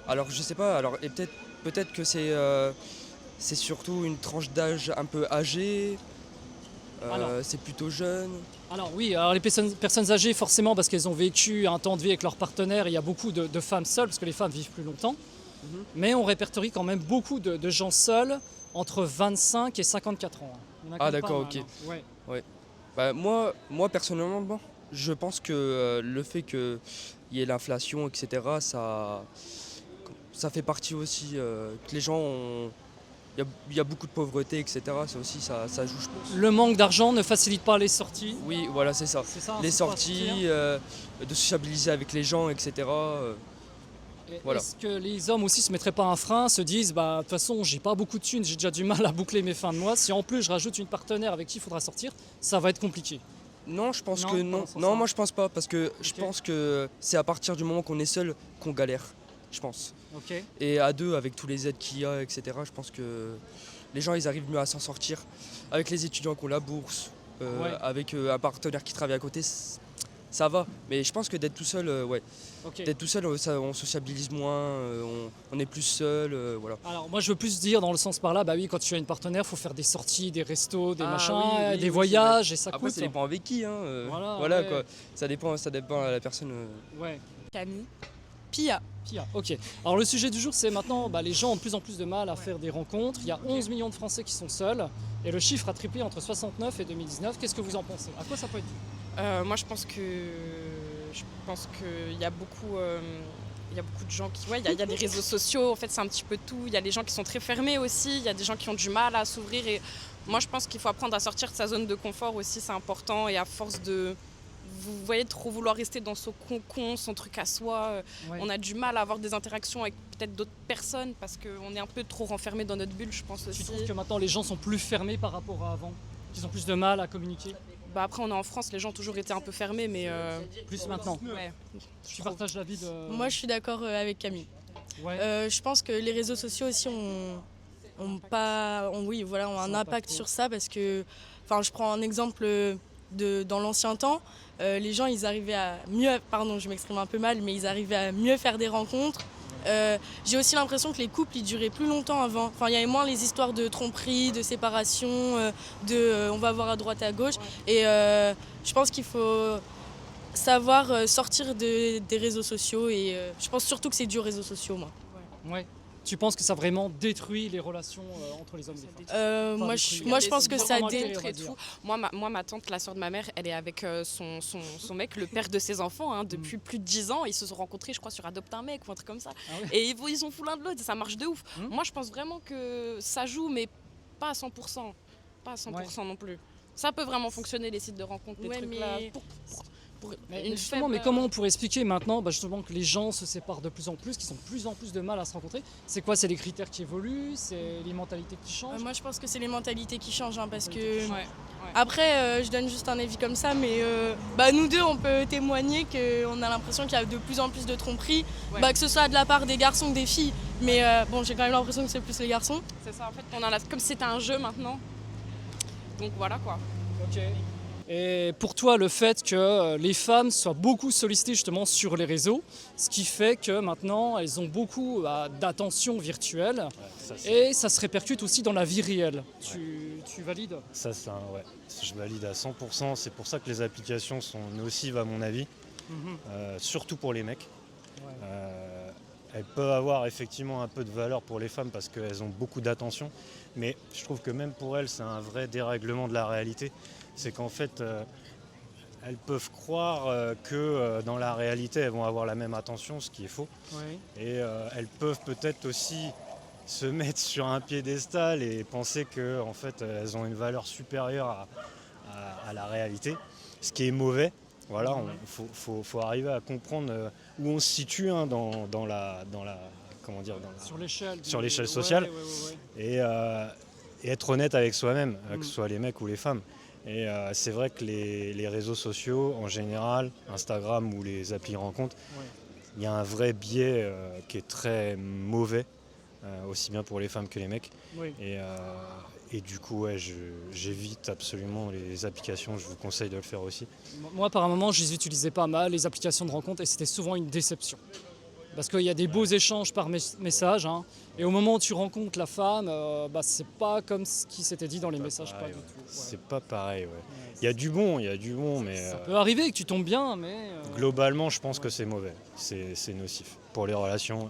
Alors je sais pas, et peut-être que c'est surtout une tranche d'âge un peu âgée, c'est plutôt jeune. Alors oui, alors les personnes âgées forcément parce qu'elles ont vécu un temps de vie avec leur partenaire, il y a beaucoup de femmes seules parce que les femmes vivent plus longtemps, mais on répertorie quand même beaucoup de gens seuls entre 25 et 54 ans. Il y en a quand même D'accord, pas mal, ok. hein. Ouais. Moi personnellement, je pense que le fait qu'il y ait l'inflation, etc., ça fait partie aussi que les gens ont... Il y a beaucoup de pauvreté, etc. Ça aussi, ça joue, je pense. Le manque d'argent ne facilite pas les sorties. Oui, voilà, c'est ça. C'est ça, Les faut sorties, partir. de sociabiliser avec les gens, etc. Voilà. Est-ce que les hommes aussi se mettraient pas un frein, se disent bah de toute façon j'ai pas beaucoup de thunes, j'ai déjà du mal à boucler mes fins de mois, si en plus je rajoute une partenaire avec qui il faudra sortir, ça va être compliqué. Non, je pense Non, que pas non. dans ce Non, sens-là. moi je pense pas, parce que je Ok. pense que c'est à partir du moment qu'on est seul qu'on galère, je pense. Ok. Et à deux, avec tous les aides qu'il y a, etc., je pense que les gens ils arrivent mieux à s'en sortir. Avec les étudiants qui ont la bourse, Ouais. avec un partenaire qui travaille à côté, ça va. Mais je pense que d'être tout seul, ouais. Ok. D'être tout seul, on sociabilise moins, on est plus seul, voilà. Alors moi je veux plus dire dans le sens par là, bah oui, quand tu as une partenaire, faut faire des sorties, des restos, des Ah machins, oui, oui, des oui, voyages et ça Après, coûte. ça dépend avec qui, hein. Voilà, ouais. Quoi. Ça dépend à la personne. Ouais. Camille. Pia. Pia, ok. Alors le sujet du jour, c'est maintenant, les gens ont de plus en plus de mal à faire des rencontres. Il y a 11 millions de Français qui sont seuls et le chiffre a triplé entre 69 et 2019. Qu'est-ce que vous en pensez? À quoi ça peut être dû? Moi, je pense qu'il y a beaucoup. Il y a beaucoup de gens qui. Ouais, il y a les réseaux sociaux, en fait, c'est un petit peu tout. Il y a des gens qui sont très fermés aussi, il y a des gens qui ont du mal à s'ouvrir. Et moi, je pense qu'il faut apprendre à sortir de sa zone de confort aussi, c'est important. Et à force de. Vous voyez, trop vouloir rester dans son cocon, son truc à soi, Ouais. on a du mal à avoir des interactions avec peut-être d'autres personnes parce qu'on est un peu trop renfermé dans notre bulle, je pense aussi. Tu trouves que maintenant les gens sont plus fermés par rapport à avant? Qu'ils ont plus de mal à communiquer? Bah après, on est en France, les gens ont toujours été un peu fermés, mais. Plus maintenant. Ouais. Tu partages l'avis de... Moi, je suis d'accord avec Camille. Ouais. Je pense que les réseaux sociaux aussi ont un impact sur ça parce que, je prends un exemple dans l'ancien temps, les gens ils arrivaient à mieux, pardon je m'exprime un peu mal, mais ils arrivaient à mieux faire des rencontres. J'ai aussi l'impression que les couples ils duraient plus longtemps avant. Enfin, il y avait moins les histoires de tromperie, de séparation, on va voir à droite à gauche. Et je pense qu'il faut savoir sortir des réseaux sociaux et je pense surtout que c'est dû aux réseaux sociaux, moi. Ouais. Tu penses que ça a vraiment détruit les relations entre les hommes et les femmes? Moi, je pense que ça détruit et tout. Moi, ma tante, la sœur de ma mère, elle est avec son mec, le père de ses enfants, hein, depuis plus de 10 ans. Ils se sont rencontrés, je crois, sur Adopte un mec ou un truc comme ça. Ah ouais. Et ils sont fous l'un de l'autre, ça marche de ouf. Moi, je pense vraiment que ça joue, mais pas à 100%. Pas à 100% non plus. Ça peut vraiment fonctionner, les sites de rencontres, les Ouais, trucs là. mais- Mais Une justement, faible- mais comment on pourrait expliquer maintenant justement que les gens se séparent de plus en plus, qu'ils ont de plus en plus de mal à se rencontrer? C'est quoi? C'est les critères qui évoluent? C'est les mentalités qui changent? Moi, je pense que c'est les mentalités qui changent, hein, parce que... Ouais. Après, je donne juste un avis comme ça, mais nous deux, on peut témoigner qu'on a l'impression qu'il y a de plus en plus de tromperies, Ouais. que ce soit de la part des garçons ou des filles. Mais j'ai quand même l'impression que c'est plus les garçons. C'est ça, en fait, comme si c'était un jeu maintenant. Donc voilà quoi. Ok. Et pour toi, le fait que les femmes soient beaucoup sollicitées justement sur les réseaux, ce qui fait que maintenant elles ont beaucoup d'attention virtuelle et ça se répercute aussi dans la vie réelle. Tu valides? Ça, ouais, je valide à 100%. C'est pour ça que les applications sont nocives à mon avis, surtout pour les mecs. Ouais. Elles peuvent avoir effectivement un peu de valeur pour les femmes parce qu'elles ont beaucoup d'attention, mais je trouve que même pour elles, c'est un vrai dérèglement de la réalité. C'est qu'en fait, elles peuvent croire que dans la réalité, elles vont avoir la même attention, ce qui est faux. Ouais. Et elles peuvent peut-être aussi se mettre sur un piédestal et penser qu'en fait, elles ont une valeur supérieure à la réalité, ce qui est mauvais. Voilà, faut arriver à comprendre où on se situe dans la comment dire, sur l'échelle sociale. Ouais. Et être honnête avec soi-même, que ce soit les mecs ou les femmes. Et c'est vrai que les réseaux sociaux, en général, Instagram ou les applis rencontres, il y a un vrai biais qui est très mauvais, aussi bien pour les femmes que les mecs. Oui. Et du coup, j'évite absolument les applications, je vous conseille de le faire aussi. Moi, par un moment, je les utilisais pas mal, les applications de rencontre, et c'était souvent une déception. Parce qu'il y a des beaux échanges par message, hein, et au moment où tu rencontres la femme, c'est pas comme ce qui s'était dit dans les messages, pareil, pas du ouais. tout. Ouais. C'est pas pareil, ouais. Ouais, Il y a du bon, mais ça peut arriver que tu tombes bien, mais... globalement, je pense que c'est mauvais. C'est nocif pour les relations.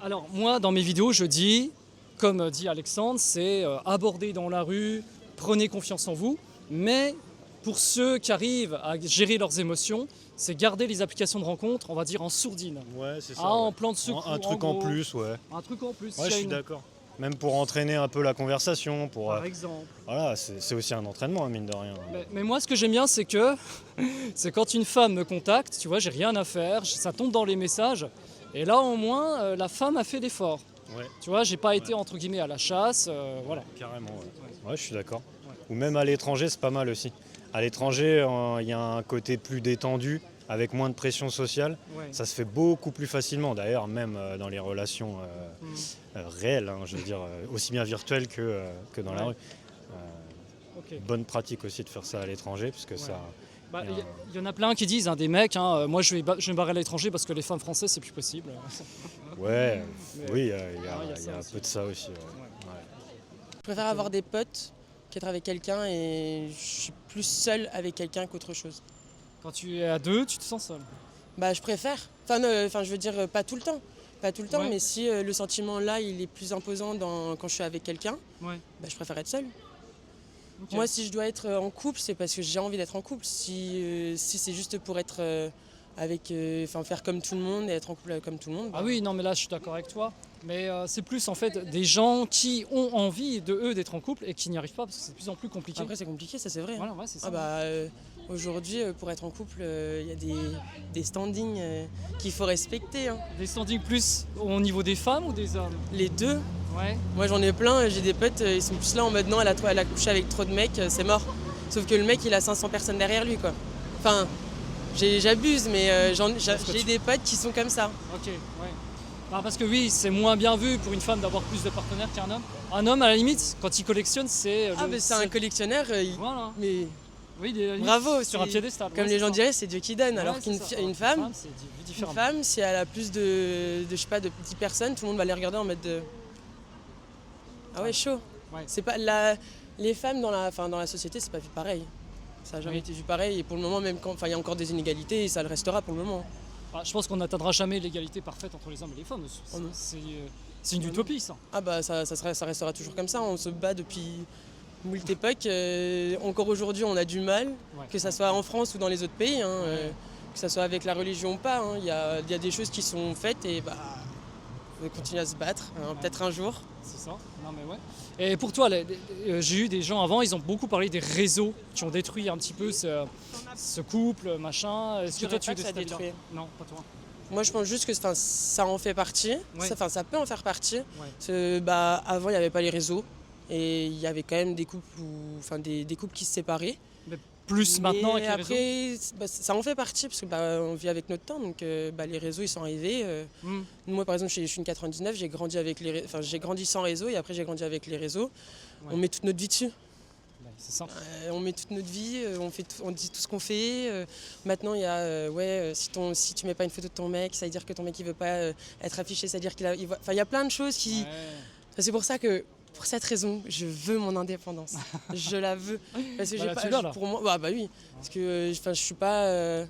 Alors, moi, dans mes vidéos, je dis, comme dit Alexandre, c'est aborder dans la rue, prenez confiance en vous, mais pour ceux qui arrivent à gérer leurs émotions, c'est garder les applications de rencontre, on va dire en sourdine. Ouais, c'est ça. En plan de secours. Un truc en plus, ouais. Un truc en plus. Ouais, je suis d'accord. Même pour entraîner un peu la conversation, Par exemple. Voilà, c'est aussi un entraînement, mine de rien. Mais moi, ce que j'aime bien, c'est que c'est quand une femme me contacte, tu vois, j'ai rien à faire, ça tombe dans les messages, et là, au moins, la femme a fait l'effort. Ouais. Tu vois, j'ai pas été, entre guillemets, à la chasse, voilà. Carrément, ouais. Ouais, je suis d'accord. Ouais. Ou même à l'étranger, c'est pas mal aussi. À l'étranger, il y a un côté plus détendu, avec moins de pression sociale. Ouais. Ça se fait beaucoup plus facilement, d'ailleurs, même dans les relations réelles, hein, je veux dire, aussi bien virtuelles que dans la rue. Okay. Bonne pratique aussi de faire ça à l'étranger, puisque Bah, Et, il y en a plein qui disent, hein, des mecs, hein, moi je vais me barrer à l'étranger parce que les femmes françaises c'est plus possible. ouais, Mais- oui, il y il y a a il ça y a un aussi. peu de ça aussi. Ouais. Je préfère avoir des potes qu'être avec quelqu'un et je suis plus seule avec quelqu'un qu'autre chose. Quand tu es à deux, tu te sens seul. Bah je préfère. Je veux dire pas tout le temps. Pas tout le temps, Ouais. mais si le sentiment là il est plus imposant quand je suis avec quelqu'un, Ouais. bah, je préfère être seule. Ok. Moi si je dois être en couple, c'est parce que j'ai envie d'être en couple. Si c'est juste pour être faire comme tout le monde et être en couple comme tout le monde. Ah oui, non, mais là, je suis d'accord avec toi. Mais c'est plus en fait des gens qui ont envie d'être en couple et qui n'y arrivent pas parce que c'est de plus en plus compliqué. Après c'est compliqué, ça c'est vrai. Voilà, ouais, c'est ça. Ah bah, aujourd'hui, pour être en couple, il y a des standings qu'il faut respecter, hein. Des standings plus au niveau des femmes ou des hommes? Les deux. Ouais. Moi j'en ai plein, j'ai des potes, ils sont plus là en mode non, elle a couché avec trop de mecs, c'est mort. Sauf que le mec il a 500 personnes derrière lui quoi. Enfin, j'abuse, mais j'ai des potes qui sont comme ça. Ok, ouais. Ah, parce que oui, c'est moins bien vu pour une femme d'avoir plus de partenaires qu'un homme. Un homme, à la limite, quand il collectionne, c'est. Ah, mais c'est un collectionneur, Voilà. mais Oui, à la limite, bravo, sur un c'est- piédestal. comme ouais, les c'est gens ça. diraient, c'est Dieu qui donne. Ouais, Alors c'est qu'une ça. une femme, c'est vu une différemment. femme, si elle a plus de 10 personnes, tout le monde va les regarder en mode de. Ah ouais, chaud. Ouais. C'est pas les femmes dans la société, c'est pas vu pareil. Ça n'a jamais Oui. été vu pareil. Et pour le moment, même quand il y a encore des inégalités, et ça le restera pour le moment. Ah, je pense qu'on n'atteindra jamais l'égalité parfaite entre les hommes et les femmes. Oh non. C'est une Oh non. utopie, ça. Ah bah ça restera toujours comme ça. On se bat depuis moult époques. Encore aujourd'hui, on a du mal, Ouais. que ça soit en France ou dans les autres pays, hein, que ça soit avec la religion ou pas. Hein. Il y a des choses qui sont faites et bah faut continuer à se battre. Hein, Ouais. peut-être un jour. C'est ça. Non, mais ouais. Et pour toi, j'ai eu des gens avant, ils ont beaucoup parlé des réseaux qui ont détruit un petit peu ce couple, machin. Est-ce que dirais toi, tu pas es que de ça cet avis-là? détruit. Non, pas toi. Moi, je pense juste que ça en fait partie. Ouais. Ça peut en faire partie. Ouais. Parce que, avant, il n'y avait pas les réseaux. Et il y avait quand même des couples, des couples qui se séparaient. Plus maintenant avec les réseaux. Après, ça en fait partie, parce que on vit avec notre temps. Donc, les réseaux, ils sont arrivés. Moi, par exemple, je suis une 99, j'ai grandi sans réseau et après, j'ai grandi avec les réseaux. Ouais. On met toute notre vie dessus. Ouais, c'est ça. On met toute notre vie, on dit tout ce qu'on fait. Maintenant, il y a, si tu mets pas une photo de ton mec, ça veut dire que ton mec il veut pas être affiché, ça veut dire il voit. Enfin, il y a plein de choses qui. Ouais. C'est pour ça que, pour cette raison, je veux mon indépendance. Je la veux. Parce que Bah, tu l'as, là. pour moi, bah oui. Parce que, je suis pas.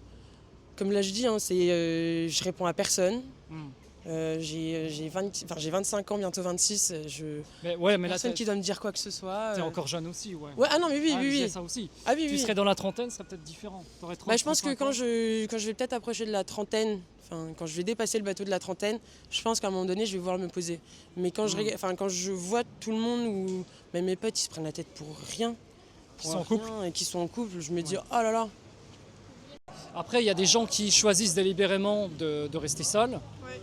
Comme là je dis, hein, je réponds à personne. Hmm. J'ai 25 ans, bientôt 26. Mais ouais, mais là, Personne t'es qui doit me dire quoi que ce soit. encore jeune aussi, ouais. Ouais, ah non, mais oui, Ah, oui, je disais oui. ça aussi. Ah oui, Tu oui. serais dans la trentaine, ce serait peut-être différent. T'aurais 30, Je pense que 35 quand ans. je vais peut-être approcher de la trentaine, quand je vais dépasser le bateau de la trentaine, je pense qu'à un moment donné, je vais vouloir me poser. Mais quand je vois tout le monde ou même mes potes, ils se prennent la tête pour rien, Qui sont en couple. et qui sont en couple, je me dis oh là là. Après, il y a des gens qui choisissent délibérément de rester seuls. Ouais.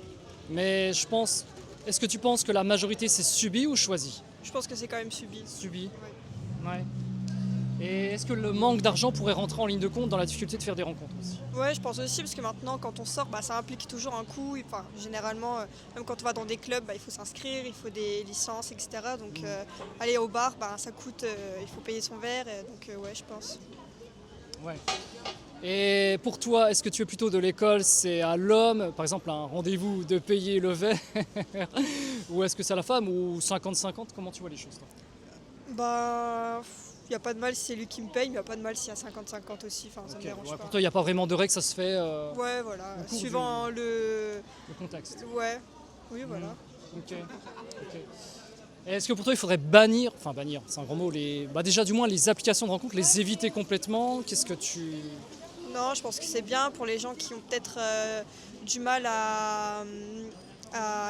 Mais je pense. Est-ce que tu penses que la majorité c'est subi ou choisi? Je pense que c'est quand même subi. Subi. Ouais. Et est-ce que le manque d'argent pourrait rentrer en ligne de compte dans la difficulté de faire des rencontres aussi? Ouais, je pense aussi, parce que maintenant, quand on sort, ça implique toujours un coût. Enfin, généralement, même quand on va dans des clubs, il faut s'inscrire, il faut des licences, etc. Donc, aller au bar, ça coûte, il faut payer son verre. Donc, ouais, je pense. Ouais. Et pour toi, est-ce que tu es plutôt de l'école, c'est à l'homme, par exemple un rendez-vous de payer le verre, ou est-ce que c'est à la femme, ou 50-50? Comment tu vois les choses, toi? Il n'y a pas de mal si c'est lui qui me paye, mais il n'y a pas de mal s'il y a 50-50 aussi. Enfin, ça me Ok, dérange ouais, pas. pour toi, il n'y a pas vraiment de règle, ça se fait Ouais, voilà. au cours Suivant le contexte. Ouais. Oui, voilà. Ok. Et est-ce que pour toi, il faudrait bannir, c'est un grand mot, déjà du moins les applications de rencontres, les éviter complètement? Qu'est-ce que tu... Non, je pense que c'est bien pour les gens qui ont peut-être du mal à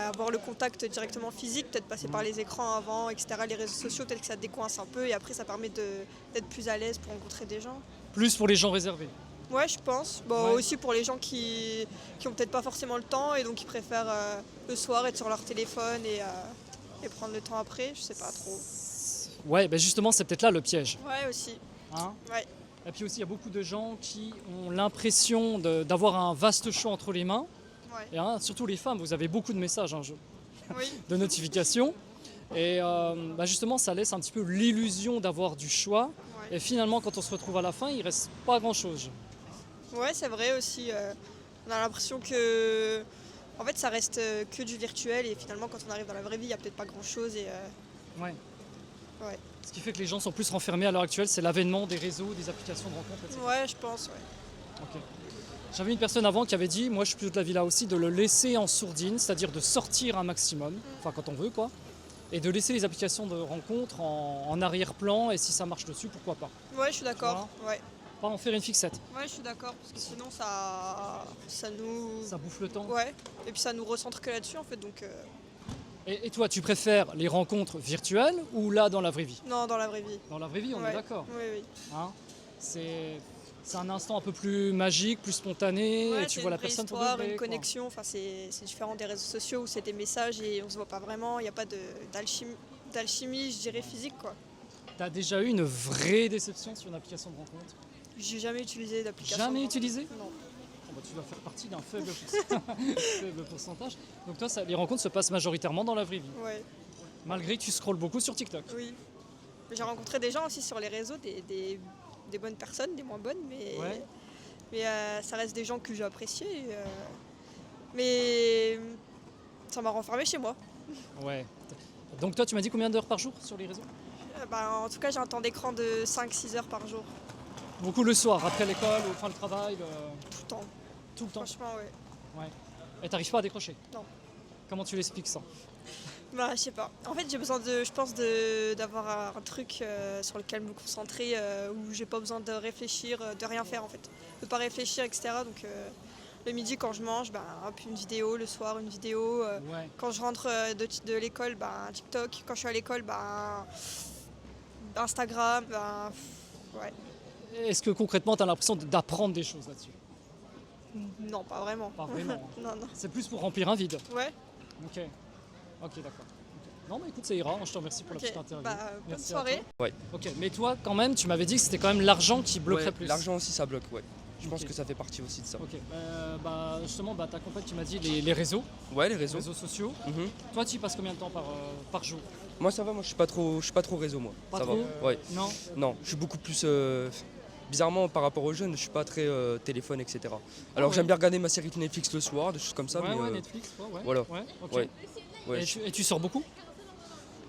avoir le contact directement physique, peut-être passer par les écrans avant, etc. Les réseaux sociaux, peut-être que ça décoince un peu et après ça permet d'être plus à l'aise pour rencontrer des gens. Plus pour les gens réservés. Ouais, je pense. Ouais. Aussi pour les gens qui ont peut-être pas forcément le temps et donc qui préfèrent le soir être sur leur téléphone et prendre le temps après, je sais pas trop. Ouais, justement, c'est peut-être là le piège. Ouais, aussi. Hein? Ouais. Et puis aussi, il y a beaucoup de gens qui ont l'impression d'avoir un vaste choix entre les mains. Ouais. Et surtout les femmes, vous avez beaucoup de messages, Oui. de notifications. Et justement, ça laisse un petit peu l'illusion d'avoir du choix. Et finalement, quand on se retrouve à la fin, il reste pas grand-chose. Ouais, c'est vrai aussi. On a l'impression que, en fait, ça reste que du virtuel et finalement, quand on arrive dans la vraie vie, il n'y a peut-être pas grand-chose. Ouais. Ouais. Ce qui fait que les gens sont plus renfermés à l'heure actuelle, c'est l'avènement des réseaux, des applications de rencontres, etc. Ouais, je pense, ouais. Ok. J'avais une personne avant qui avait dit, moi je suis plutôt de l'avis là aussi, de le laisser en sourdine, c'est-à-dire de sortir un maximum, enfin quand on veut quoi, et de laisser les applications de rencontres en arrière-plan, et si ça marche dessus, pourquoi pas. Ouais, je suis d'accord. Ouais. Pas en faire une fixette. Ouais, je suis d'accord, parce que sinon ça nous... Ça bouffe le temps. Ouais, et puis ça nous recentre que là-dessus en fait, donc... Et toi, tu préfères les rencontres virtuelles ou là dans la vraie vie? Non, dans la vraie vie. Dans la vraie vie, on est Ouais. d'accord. Oui, oui. Hein, c'est un instant un peu plus magique, plus spontané, Ouais, et tu c'est vois une la vraie personne pour histoire, de vrai, une quoi. connexion, enfin c'est différent des réseaux sociaux où c'est des messages et on se voit pas vraiment, il n'y a pas d'alchimie, je dirais physique quoi. T'as déjà eu une vraie déception sur une application de rencontre? J'ai jamais utilisé d'application. Jamais de utilisé? rencontre. Non. Oh bah, tu dois faire partie d'un faible pourcentage. Donc toi, les rencontres se passent majoritairement dans la vraie vie, Ouais, malgré que tu scrolles beaucoup sur TikTok. oui. J'ai rencontré des gens aussi sur les réseaux, des bonnes personnes, des moins bonnes, Ouais. mais ça reste des gens que j'ai appréciés. Mais ça m'a renfermé chez moi. Ouais. Donc toi, tu m'as dit combien d'heures par jour sur les réseaux? En tout cas, j'ai un temps d'écran de 5-6 heures par jour, Beaucoup le soir, après l'école, au fin de travail, tout le temps. tout le temps. Franchement, ouais. Et t'arrives pas à décrocher? Non. Comment tu l'expliques ça? Je sais pas. En fait, j'ai besoin je pense d'avoir un truc sur lequel me concentrer, où j'ai pas besoin de réfléchir, de rien faire en fait, de pas réfléchir, etc. Donc le midi quand je mange, hop, une vidéo, le soir une vidéo. Ouais. Quand je rentre de l'école, TikTok. Quand je suis à l'école, Instagram. Ouais. Est-ce que concrètement, tu as l'impression d'apprendre des choses là-dessus? Non, pas vraiment. Pas vraiment. Non, non. C'est plus pour remplir un vide. Ouais. Ok. Ok, d'accord. Ok. Non, mais écoute, ça ira. Je te remercie pour Ok. la petite interview. Bonne Merci à soirée. toi. Ok, mais toi, quand même, tu m'avais dit que c'était quand même l'argent qui bloquerait Ouais, plus. l'argent aussi ça bloque, ouais. Je pense Ok. que ça fait partie aussi de ça. Ok. Justement, ta compagne, tu m'as dit les réseaux, Ouais, les réseaux. sociaux. Mhm. Toi, tu y passes combien de temps par jour? Moi ça va, moi je suis pas trop réseau moi. Pas ça trop va. Ouais. Non. Non, je suis beaucoup plus bizarrement par rapport aux jeunes, je suis pas très téléphone, etc. Alors ouais. j'aime bien regarder ma série de Netflix le soir, des choses comme ça, Ouais, mais ouais, Netflix, quoi, ouais. voilà. Ouais, ok. Ouais. Ouais, Et tu sors beaucoup?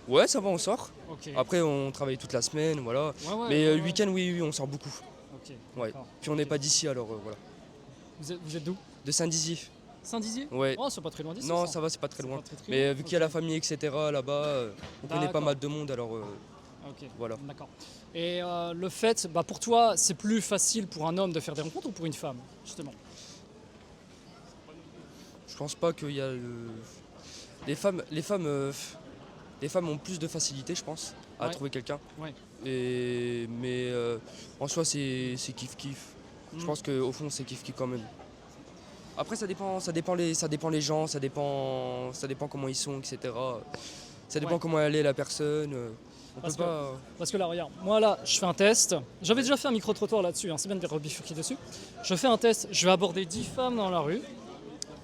ouais, ça va, on sort. Ok. Après on travaille toute la semaine, voilà. Ouais, ouais, Mais ouais, ouais. week-end, oui, on sort beaucoup. Ok. Ouais. D'accord. Puis on n'est pas d'ici, alors voilà. Vous êtes d'où? De Saint-Dizier. Saint-Dizier? Ouais. Oh, c'est pas très loin d'ici. Non, ça va, c'est pas très C'est loin. pas très Mais loin. vu qu'il y a la famille, etc. là-bas, on connaît pas D'accord. mal de monde, alors Ok. voilà. D'accord. Et le fait, pour toi, c'est plus facile pour un homme de faire des rencontres ou pour une femme, justement? Je pense pas qu'il y a les femmes ont plus de facilité, je pense, à Ouais. trouver quelqu'un. Ouais. Mais en soi, c'est kiff-kiff. Je Mm. pense qu'au fond, c'est kiff-kiff quand même. Après, ça dépend les gens, ça dépend comment ils sont, etc. Ça dépend Ouais. comment elle est la personne. On Parce peut pas. Parce que là, regarde, moi là, je fais un test. J'avais déjà fait un micro-trottoir là-dessus, hein, c'est bien de rebifurquer dessus. Je fais un test, je vais aborder 10 femmes dans la rue.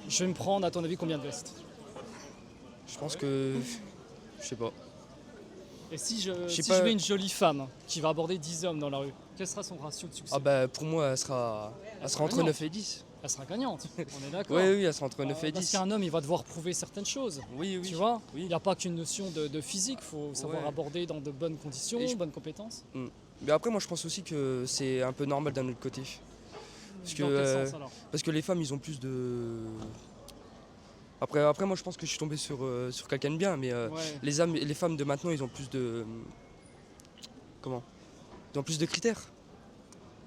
Je vais me prendre, à ton avis, combien de vestes? Je pense que. Je sais pas. Et si je sais si pas. je mets une jolie femme qui va aborder 10 hommes dans la rue, quel sera son ratio de succès? Ah bah pour moi, elle sera entre gagnante. 9 et 10. Elle sera gagnante, on est d'accord. Oui, oui, elle sera entre 9 et Parce 10. qu'un homme, il va devoir prouver certaines choses. Oui, oui. Tu vois, oui. il n'y a pas qu'une notion de physique, il faut savoir Ouais. aborder dans de bonnes conditions, Et je- bonnes compétences. Mais après, moi, je pense aussi que c'est un peu normal d'un autre côté. Parce que, Dans quel sens alors? parce que les femmes, ils ont plus de. Après moi, je pense que je suis tombé sur quelqu'un de bien, mais Ouais. les femmes de maintenant, ils ont plus de. Comment? Ils ont plus de critères.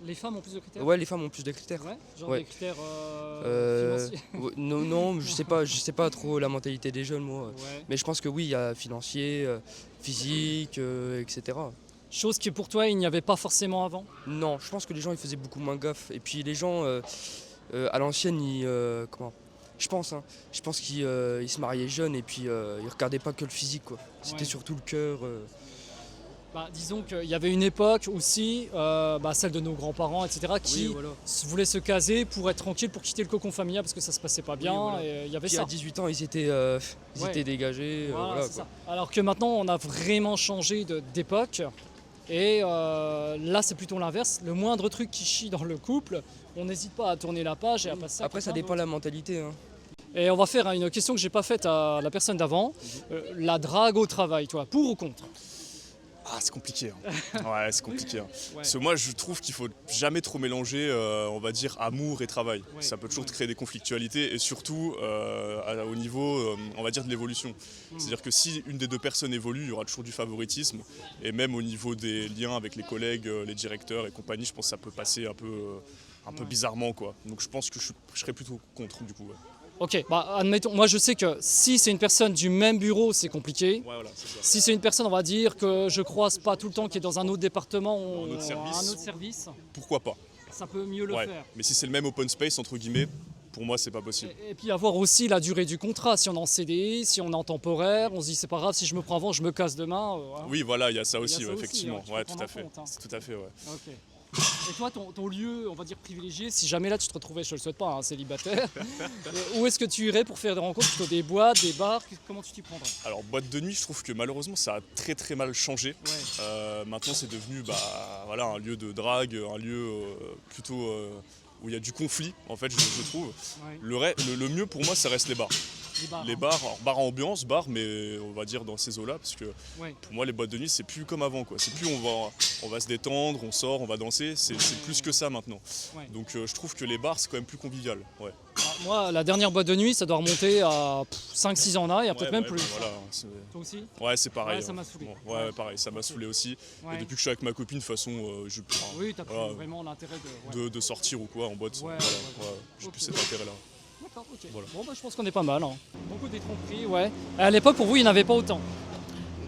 Les femmes ont plus de critères? Ouais, les femmes ont plus de critères. Ouais, genre Ouais. des critères financiers. Ouais, non, je sais pas trop la mentalité des jeunes, moi. Ouais. Mais je pense que oui, il y a financier, physique, etc. Chose qui pour toi il n'y avait pas forcément avant. Non, je pense que les gens ils faisaient beaucoup moins gaffe. Et puis les gens à l'ancienne, comment? Je pense qu'ils ils se mariaient jeunes et puis ils regardaient pas que le physique, quoi. C'était Ouais. surtout le cœur. Disons qu'il y avait une époque aussi, celle de nos grands-parents, etc., qui Oui, voilà. voulaient se caser pour être tranquille, pour quitter le cocon familial parce que ça se passait pas bien. voilà. Et il y avait Puis ça. à 18 ans, ils étaient Ouais. dégagés. Voilà, Voilà, c'est quoi. ça. Alors que maintenant on a vraiment changé d'époque Et là, c'est plutôt l'inverse. Le moindre truc qui chie dans le couple, on n'hésite pas à tourner la page et à passer à Après, ça quelqu'un dépend de d'autre. la mentalité. Hein. Et on va faire une question que j'ai pas faite à la personne d'avant. La drague au travail, toi, pour ou contre? Ah, c'est compliqué. Hein. Ouais, c'est compliqué. Hein. Ouais. Parce que moi, je trouve qu'il faut jamais trop mélanger, on va dire, amour et travail. Ouais, Ça peut toujours ouais. créer des conflictualités et surtout au niveau, on va dire, de l'évolution. C'est-à-dire que si une des deux personnes évolue, il y aura toujours du favoritisme. Et même au niveau des liens avec les collègues, les directeurs et compagnie, je pense que ça peut passer un peu bizarrement, quoi. Donc je pense que je serais plutôt contre, du coup. Ouais. Ok, bah admettons, moi je sais que si c'est une personne du même bureau, c'est compliqué. Ouais, voilà, c'est ça. Si c'est une personne, on va dire, que je croise pas tout le temps, qui est dans un autre département ou un autre service. service, Pourquoi pas? ça peut mieux le Ouais. faire. Mais si c'est le même open space, entre guillemets, pour moi, c'est pas possible. Et puis avoir aussi la durée du contrat, si on est en CDI, si on est en temporaire, on se dit c'est pas grave, si je me prends avant, je me casse demain. Hein. Oui, voilà, il y a ça Il y a aussi, ça ouais, aussi, effectivement. ouais, tu Ouais, peux tout prendre à en fait. compte, hein. Tout à fait, ouais. Ok. Et toi, ton lieu, on va dire privilégié, si jamais là tu te retrouvais, je te le souhaite pas, hein, célibataire, où est-ce que tu irais pour faire des rencontres? Plutôt des boîtes, des bars, comment tu t'y prendrais? Alors, boîte de nuit, je trouve que malheureusement, ça a très très mal changé. Ouais. Maintenant, c'est devenu voilà, un lieu de drague, un lieu plutôt où il y a du conflit, en fait, je trouve. Ouais. Le mieux pour moi, ça reste les bars. Les hein. bars, alors, bars à ambiance, bars, mais on va dire dans ces eaux-là, parce que Ouais. pour moi, les boîtes de nuit, c'est plus comme avant, quoi. C'est plus on va se détendre, on sort, on va danser, c'est plus que ça maintenant. Ouais. Donc je trouve que les bars, c'est quand même plus convivial. Ouais. Alors, moi, la dernière boîte de nuit, ça doit remonter à 5-6 ans en arrière, peut-être même Ouais, plus. bah, voilà, c'est- Toi aussi? Ouais, c'est pareil. Ouais, ça m'a saoulé. Bon, ouais, pareil, ça m'a saoulé aussi. Ouais. Et depuis que je suis avec ma copine, de toute façon, Oui, t'as pris voilà, vraiment l'intérêt de... de sortir ou quoi en boîte. Ouais, voilà, ouais. ouais, j'ai Ok. plus cet intérêt-là. D'accord, ok. Voilà. Bon, bah, je pense qu'on est pas mal. Hein. Beaucoup des tromperies, ouais. À l'époque, pour vous, il n'y en avait pas autant.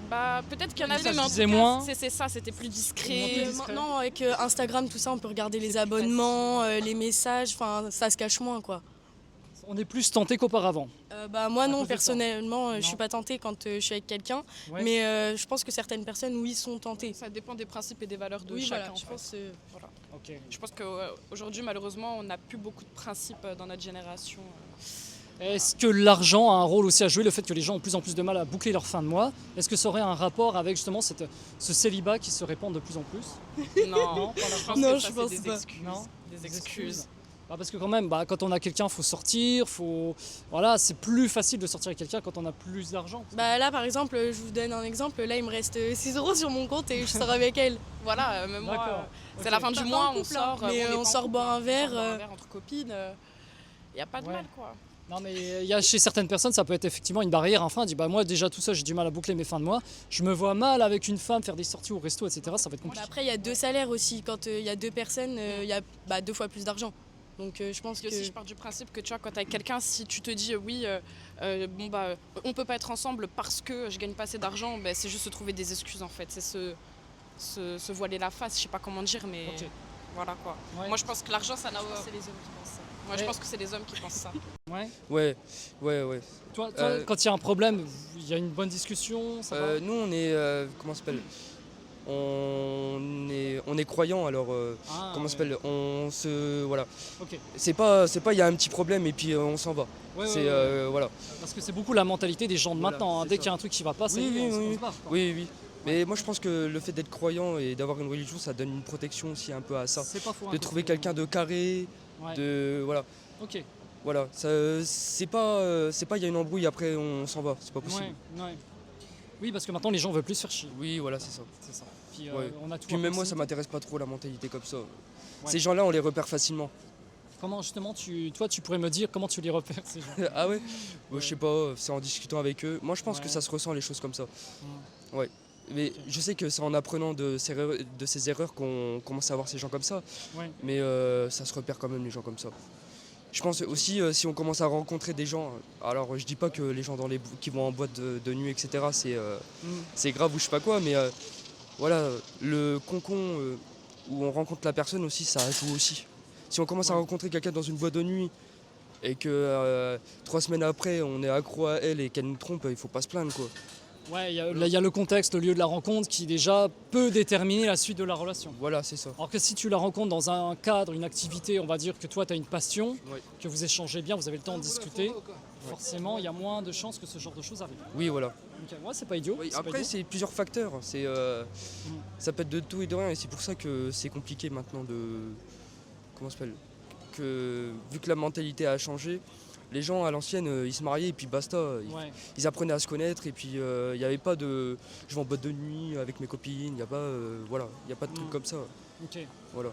Bah, peut-être qu'il y en Ça avait, se mais en tout disait cas, moins. c'est ça, c'était plus discret. Moins discret. Maintenant, avec Instagram, tout ça, on peut regarder les abonnements, les messages, enfin, ça se cache moins, quoi. On est plus tenté qu'auparavant. Bah, moi, À non, cause de ça. personnellement, je Non. suis pas tentée quand je suis avec quelqu'un, Ouais. mais je pense que certaines personnes, oui, sont tentées. Ça dépend des principes et des valeurs de Oui, chacun. voilà, en je fait. pense. Voilà. Ok. Je pense qu'aujourd'hui, malheureusement, on n'a plus beaucoup de principes dans notre génération. Est-ce que l'argent a un rôle aussi à jouer, le fait que les gens ont de plus en plus de mal à boucler leur fin de mois? Est-ce que ça aurait un rapport avec justement ce célibat qui se répand de plus en plus? Non, je pense Non, que ça, je c'est pense des pas. excuses. Non. Des excuses. Parce que quand même, quand on a quelqu'un, faut sortir, voilà, c'est plus facile de sortir avec quelqu'un quand on a plus d'argent. Bah là, par exemple, je vous donne un exemple. Là, il me reste 6 € sur mon compte et je sors avec elle. Voilà, même moi, D'accord. c'est la fin Pas du en mois, on couple, hein, sort. mais bon, est on pas en sort couple, boire hein, un verre, on sort boire un verre entre copines. Il n'y a pas de Ouais. mal, quoi. Non, mais il y a chez certaines personnes, ça peut être effectivement une barrière, un frein. Dit, moi déjà tout ça, j'ai du mal à boucler mes fins de mois. Je me vois mal avec une femme faire des sorties au resto, etc. Ça va être Bah, compliqué. après, il y a 2 salaires aussi. Quand il y a 2 personnes, il y a 2 fois plus d'argent. Donc je pense Puis que... aussi, je pars du principe que tu vois, quand t'es avec quelqu'un, si tu te dis oui, on peut pas être ensemble parce que je gagne pas assez d'argent, c'est juste se trouver des excuses en fait. C'est se voiler la face, je sais pas comment dire, mais Ok. voilà quoi. Ouais. Moi je pense que l'argent ça n'a C'est les hommes qui pensent ça. Moi je Ouais. pense que c'est les hommes qui pensent ça. Ouais. Ouais. Toi, Euh, quand il y a un problème, il y a une bonne discussion, ça va? Nous, on est. Comment ça s'appelle on est croyants, alors. Ah, Comment ça ouais. s'appelle On se. Voilà. Ok. C'est pas, il y a un petit problème et puis on s'en va. Ouais, C'est. ouais. Voilà. Parce que c'est beaucoup la mentalité des gens de Voilà, maintenant. Hein. c'est Dès ça. qu'il y a un truc qui va pas, ça y est, Oui, on oui. se barre. Quoi. Oui. Mais moi, je pense que le fait d'être croyant et d'avoir une religion, ça donne une protection aussi un peu à ça. C'est pas faux. De trouver quelqu'un de carré, Ouais. de. Voilà. Ok. Voilà. C'est pas, il y a une embrouille, après on s'en va. C'est pas possible. Ouais. Oui, parce que maintenant les gens veulent plus se faire chier. Oui, voilà, c'est ça. C'est ça. Puis Ouais. on a tout. Puis un même peu moi, aussi. ça m'intéresse pas trop la mentalité comme ça. Ces gens-là, on les repère facilement. Comment justement toi tu pourrais me dire comment tu les repères ces gens? Ah ouais, Je sais pas, c'est en discutant avec eux. Moi, je pense Ouais. que ça se ressent, les choses comme ça. Ouais. Mais je sais que c'est en apprenant de ces erreurs qu'on commence à voir ces gens comme ça. Ouais. Mais ça se repère quand même, les gens comme ça. Je pense aussi, si on commence à rencontrer des gens, alors je dis pas que les gens qui vont en boîte de nuit, etc., c'est grave ou je sais pas quoi, mais voilà, le concon où on rencontre la personne aussi, ça joue aussi. Si on commence à rencontrer quelqu'un dans une boîte de nuit et que 3 semaines après on est accro à elle et qu'elle nous trompe, il faut pas se plaindre, quoi. Ouais, il y a le contexte, le lieu de la rencontre qui déjà peut déterminer la suite de la relation. Voilà, c'est ça. Alors que si tu la rencontres dans un cadre, une activité, on va dire que toi tu as une passion, Ouais. que vous échangez bien, vous avez le temps de discuter, forcément il y a moins de chances que ce genre de choses arrive. Oui, voilà. Ok, ouais, c'est pas idiot. Oui, c'est pas après, idiot. c'est plusieurs facteurs. Ça peut être de tout et de rien, et c'est pour ça que c'est compliqué maintenant de. Comment ça s'appelle vu que la mentalité a changé, les gens à l'ancienne, ils se mariaient et puis basta. Ouais. Ils apprenaient à se connaître et puis il n'y avait pas de. Je vais en boîte de nuit avec mes copines, il n'y a pas. Voilà, il n'y a pas de trucs comme ça. Ok. Voilà.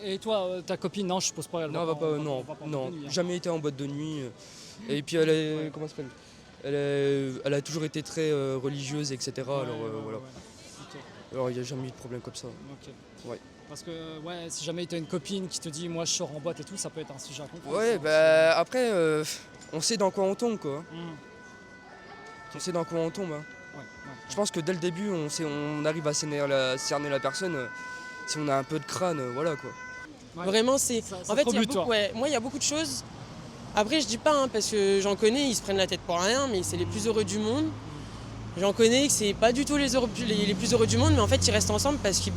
Et toi, ta copine, non, je suppose pas. Non, elle va pas, non, va pas en non, boîte de nuit, hein. jamais été en boîte de nuit. Et puis elle est. Ouais. Comment ça s'appelle elle a toujours été très religieuse, etc. Ouais, alors ouais, voilà. ouais. Ok. Alors il n'y a jamais eu de problème comme ça. Ok. Ouais. Parce que ouais, si jamais tu as une copine qui te dit moi je sors en boîte et tout, ça peut être un sujet à comprendre. Ouais, ça, bah après, on sait dans quoi on tombe, quoi. aussi. On sait dans quoi on tombe. Hein. Ouais. Je pense que dès le début, on arrive à cerner la personne. Si on a un peu de crâne, voilà quoi. Ouais. Vraiment, c'est. Ça En fait, te rebute, toi. moi, il y a beaucoup de choses. Après, je dis pas, hein, parce que j'en connais, ils se prennent la tête pour rien, mais c'est les plus heureux du monde. J'en connais que c'est pas du tout les plus heureux du monde, mais en fait, ils restent ensemble parce qu'ils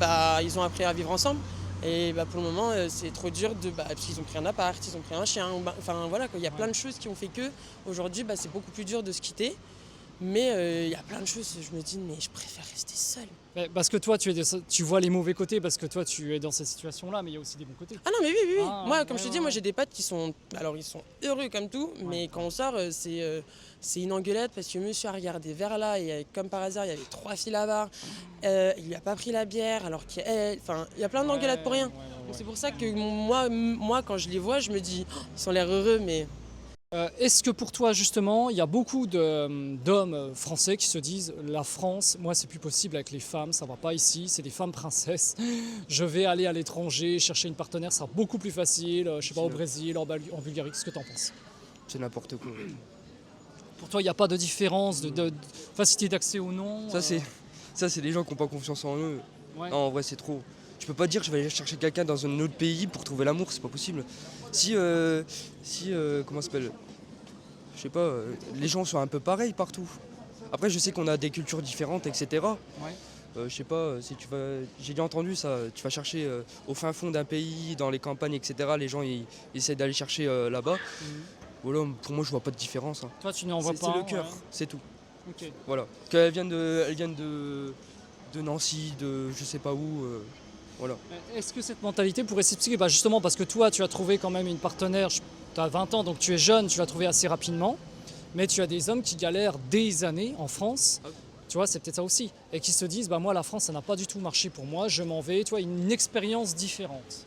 ont appris à vivre ensemble. Et pour le moment, c'est trop dur parce qu'ils ont pris un appart, ils ont pris un chien. Enfin voilà, quoi. Il y a plein de choses qui ont fait que aujourd'hui, c'est beaucoup plus dur de se quitter. Mais il y a plein de choses, je me dis, mais je préfère rester seule. Mais parce que toi, tu vois les mauvais côtés, parce que toi, tu es dans cette situation-là, mais il y a aussi des bons côtés. Ah non, mais oui. Ah, Moi, comme ouais, je te dis, ouais, moi ouais. j'ai des potes qui sont. Alors, ils sont heureux comme tout, mais quand on sort, c'est une engueulade parce que monsieur a regardé vers là et comme par hasard, il y avait 3 filles là-bas. Il lui a pas pris la bière, alors qu'il y a plein d'engueulades pour rien. Donc, c'est pour ça que moi, quand je les vois, je me dis, oh, ils ont l'air heureux, mais. Est-ce que pour toi, justement, il y a beaucoup d'hommes français qui se disent la France, moi, c'est plus possible avec les femmes, ça va pas ici, c'est des femmes princesses. Je vais aller à l'étranger, chercher une partenaire, ça sera beaucoup plus facile, je sais pas, au Brésil, en Bulgarie, qu'est-ce que tu en penses? C'est n'importe quoi. Pour toi, il n'y a pas de différence, de facilité d'accès ou non Ça, c'est des gens qui n'ont pas confiance en eux. Ouais. Non, en vrai, c'est trop. Tu peux pas dire je vais aller chercher quelqu'un dans un autre pays pour trouver l'amour, c'est pas possible. Si comment ça s'appelle Je sais pas, les gens sont un peu pareils partout. Après, je sais qu'on a des cultures différentes, etc. Ouais. Je sais pas, si tu vas. J'ai déjà entendu ça, tu vas chercher au fin fond d'un pays, dans les campagnes, etc. Les gens ils essaient d'aller chercher là-bas. Voilà, pour moi, je vois pas de différence. Hein. Toi, tu n'en vois pas. C'est le cœur, ouais. c'est tout. Ok. Voilà. Qu'elles viennent de Nancy, de je sais pas où. Voilà. Est-ce que cette mentalité pourrait s'expliquer justement parce que toi, tu as trouvé quand même une partenaire, tu as 20 ans, donc tu es jeune, tu l'as trouvé assez rapidement, mais tu as des hommes qui galèrent des années en France, tu vois, c'est peut-être ça aussi, et qui se disent, moi, la France, ça n'a pas du tout marché pour moi, je m'en vais, tu vois, une expérience différente.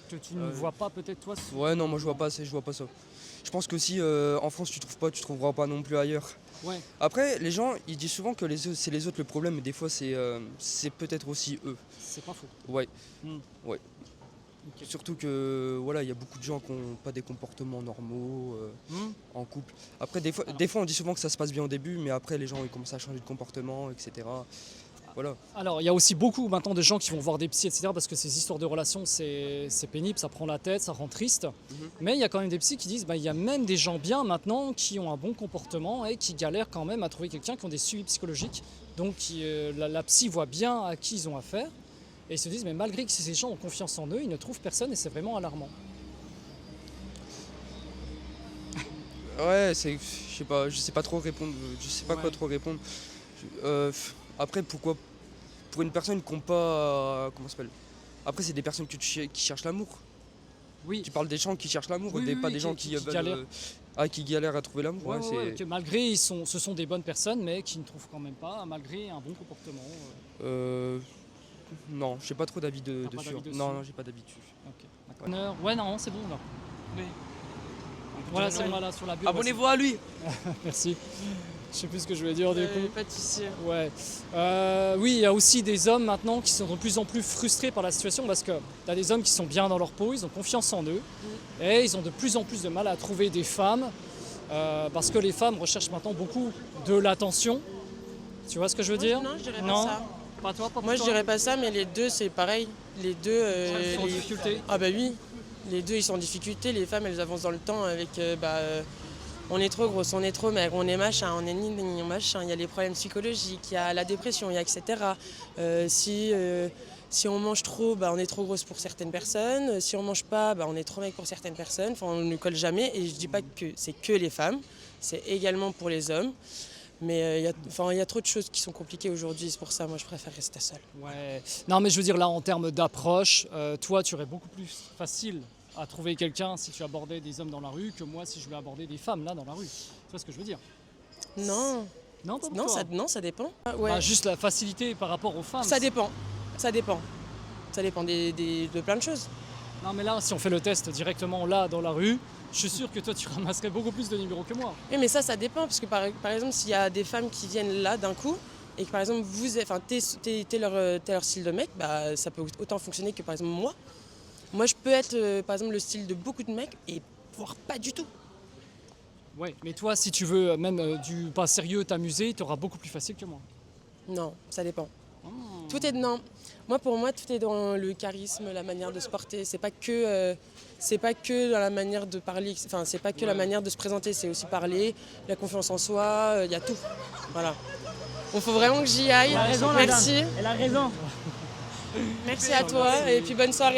Que tu ne vois pas peut-être toi Ouais, non, moi je vois pas ça. Je pense que si en France tu trouveras pas non plus ailleurs. Ouais. Après, les gens, ils disent souvent que c'est les autres le problème, mais des fois c'est peut-être aussi eux. C'est pas faux. Ouais. Ok. Surtout que voilà, il y a beaucoup de gens qui n'ont pas des comportements normaux en couple. Après, des fois, on dit souvent que ça se passe bien au début, mais après, les gens ils commencent à changer de comportement, etc. Voilà. Alors, il y a aussi beaucoup maintenant de gens qui vont voir des psys, etc. Parce que ces histoires de relations, c'est pénible, ça prend la tête, ça rend triste. Mais il y a quand même des psys qui disent, il y a même des gens bien maintenant qui ont un bon comportement et qui galèrent quand même à trouver quelqu'un qui ont des suivis psychologiques. Donc, la psy voit bien à qui ils ont affaire. Et ils se disent, mais malgré que ces gens ont confiance en eux, ils ne trouvent personne et c'est vraiment alarmant. Ouais, je sais pas trop répondre, je sais pas quoi trop répondre. Après, pourquoi pour une personne qui n'a pas, comment ça s'appelle Après, c'est des personnes qui cherchent l'amour. Oui. Tu parles des gens qui cherchent l'amour, Oui, pas oui, des gens qui veulent, galèrent. qui galèrent à trouver l'amour. Que malgré, ce sont des bonnes personnes, mais qui ne trouvent quand même pas, malgré un bon comportement. Non, j'ai pas trop d'avis dessus. dessus Non, j'ai pas d'avis dessus. Ok, d'accord. Ouais, non, c'est bon là. Oui. Voilà, c'est bon là sur la bio. Abonnez-vous à lui. Merci. Je sais plus ce que je voulais dire du coup. Pas de souci. Ouais. Oui, il y a aussi des hommes maintenant qui sont de plus en plus frustrés par la situation parce que tu as des hommes qui sont bien dans leur peau, ils ont confiance en eux et ils ont de plus en plus de mal à trouver des femmes parce que les femmes recherchent maintenant beaucoup de l'attention. Tu vois ce que je veux dire? Non, je dirais pas Non. ça. Pas toi, pas Moi, je toi. dirais pas ça, mais les deux, c'est pareil. Les deux. Ils sont en difficulté. Ah, bah oui. Les deux, ils sont en difficulté. Les femmes, elles avancent dans le temps avec. On est trop grosse, on est trop maigre, on est machin, on est ni machin. Il y a les problèmes psychologiques, il y a la dépression, il y a etc. Si on mange trop, on est trop grosse pour certaines personnes. Si on mange pas, on est trop maigre pour certaines personnes. Enfin, on ne colle jamais. Et je dis pas que c'est que les femmes, c'est également pour les hommes. Mais il y a trop de choses qui sont compliquées aujourd'hui, c'est pour ça moi je préfère rester seule. Ouais. Non, mais je veux dire, là, en termes d'approche, toi, tu aurais beaucoup plus facile à trouver quelqu'un si tu abordais des hommes dans la rue que moi si je voulais aborder des femmes là dans la rue. Tu vois ce que je veux dire? Non, Non, pas pour non, toi. ça dépend. Bah, juste la facilité par rapport aux femmes. Ça dépend. Ça dépend de plein de choses. Non, mais là, si on fait le test directement là dans la rue, je suis sûr que toi, tu ramasserais beaucoup plus de numéros que moi. Oui, mais ça dépend, parce que par exemple, s'il y a des femmes qui viennent là d'un coup, et que par exemple, t'es leur style de mec, bah, ça peut autant fonctionner que par exemple moi. Moi, je peux être par exemple le style de beaucoup de mecs, et voire pas du tout. Ouais, mais toi, si tu veux même du pas sérieux t'amuser, tu auras beaucoup plus facile que moi. Non, ça dépend. Tout est non. Pour moi, tout est dans le charisme, la manière de se porter. C'est pas que dans la manière de parler. Enfin, c'est pas que la manière de se présenter. C'est aussi parler, la confiance en soi. Il y a tout. Voilà. Il faut vraiment que j'y aille. Elle a raison, merci. Elle a raison. Merci à toi et puis bonne soirée.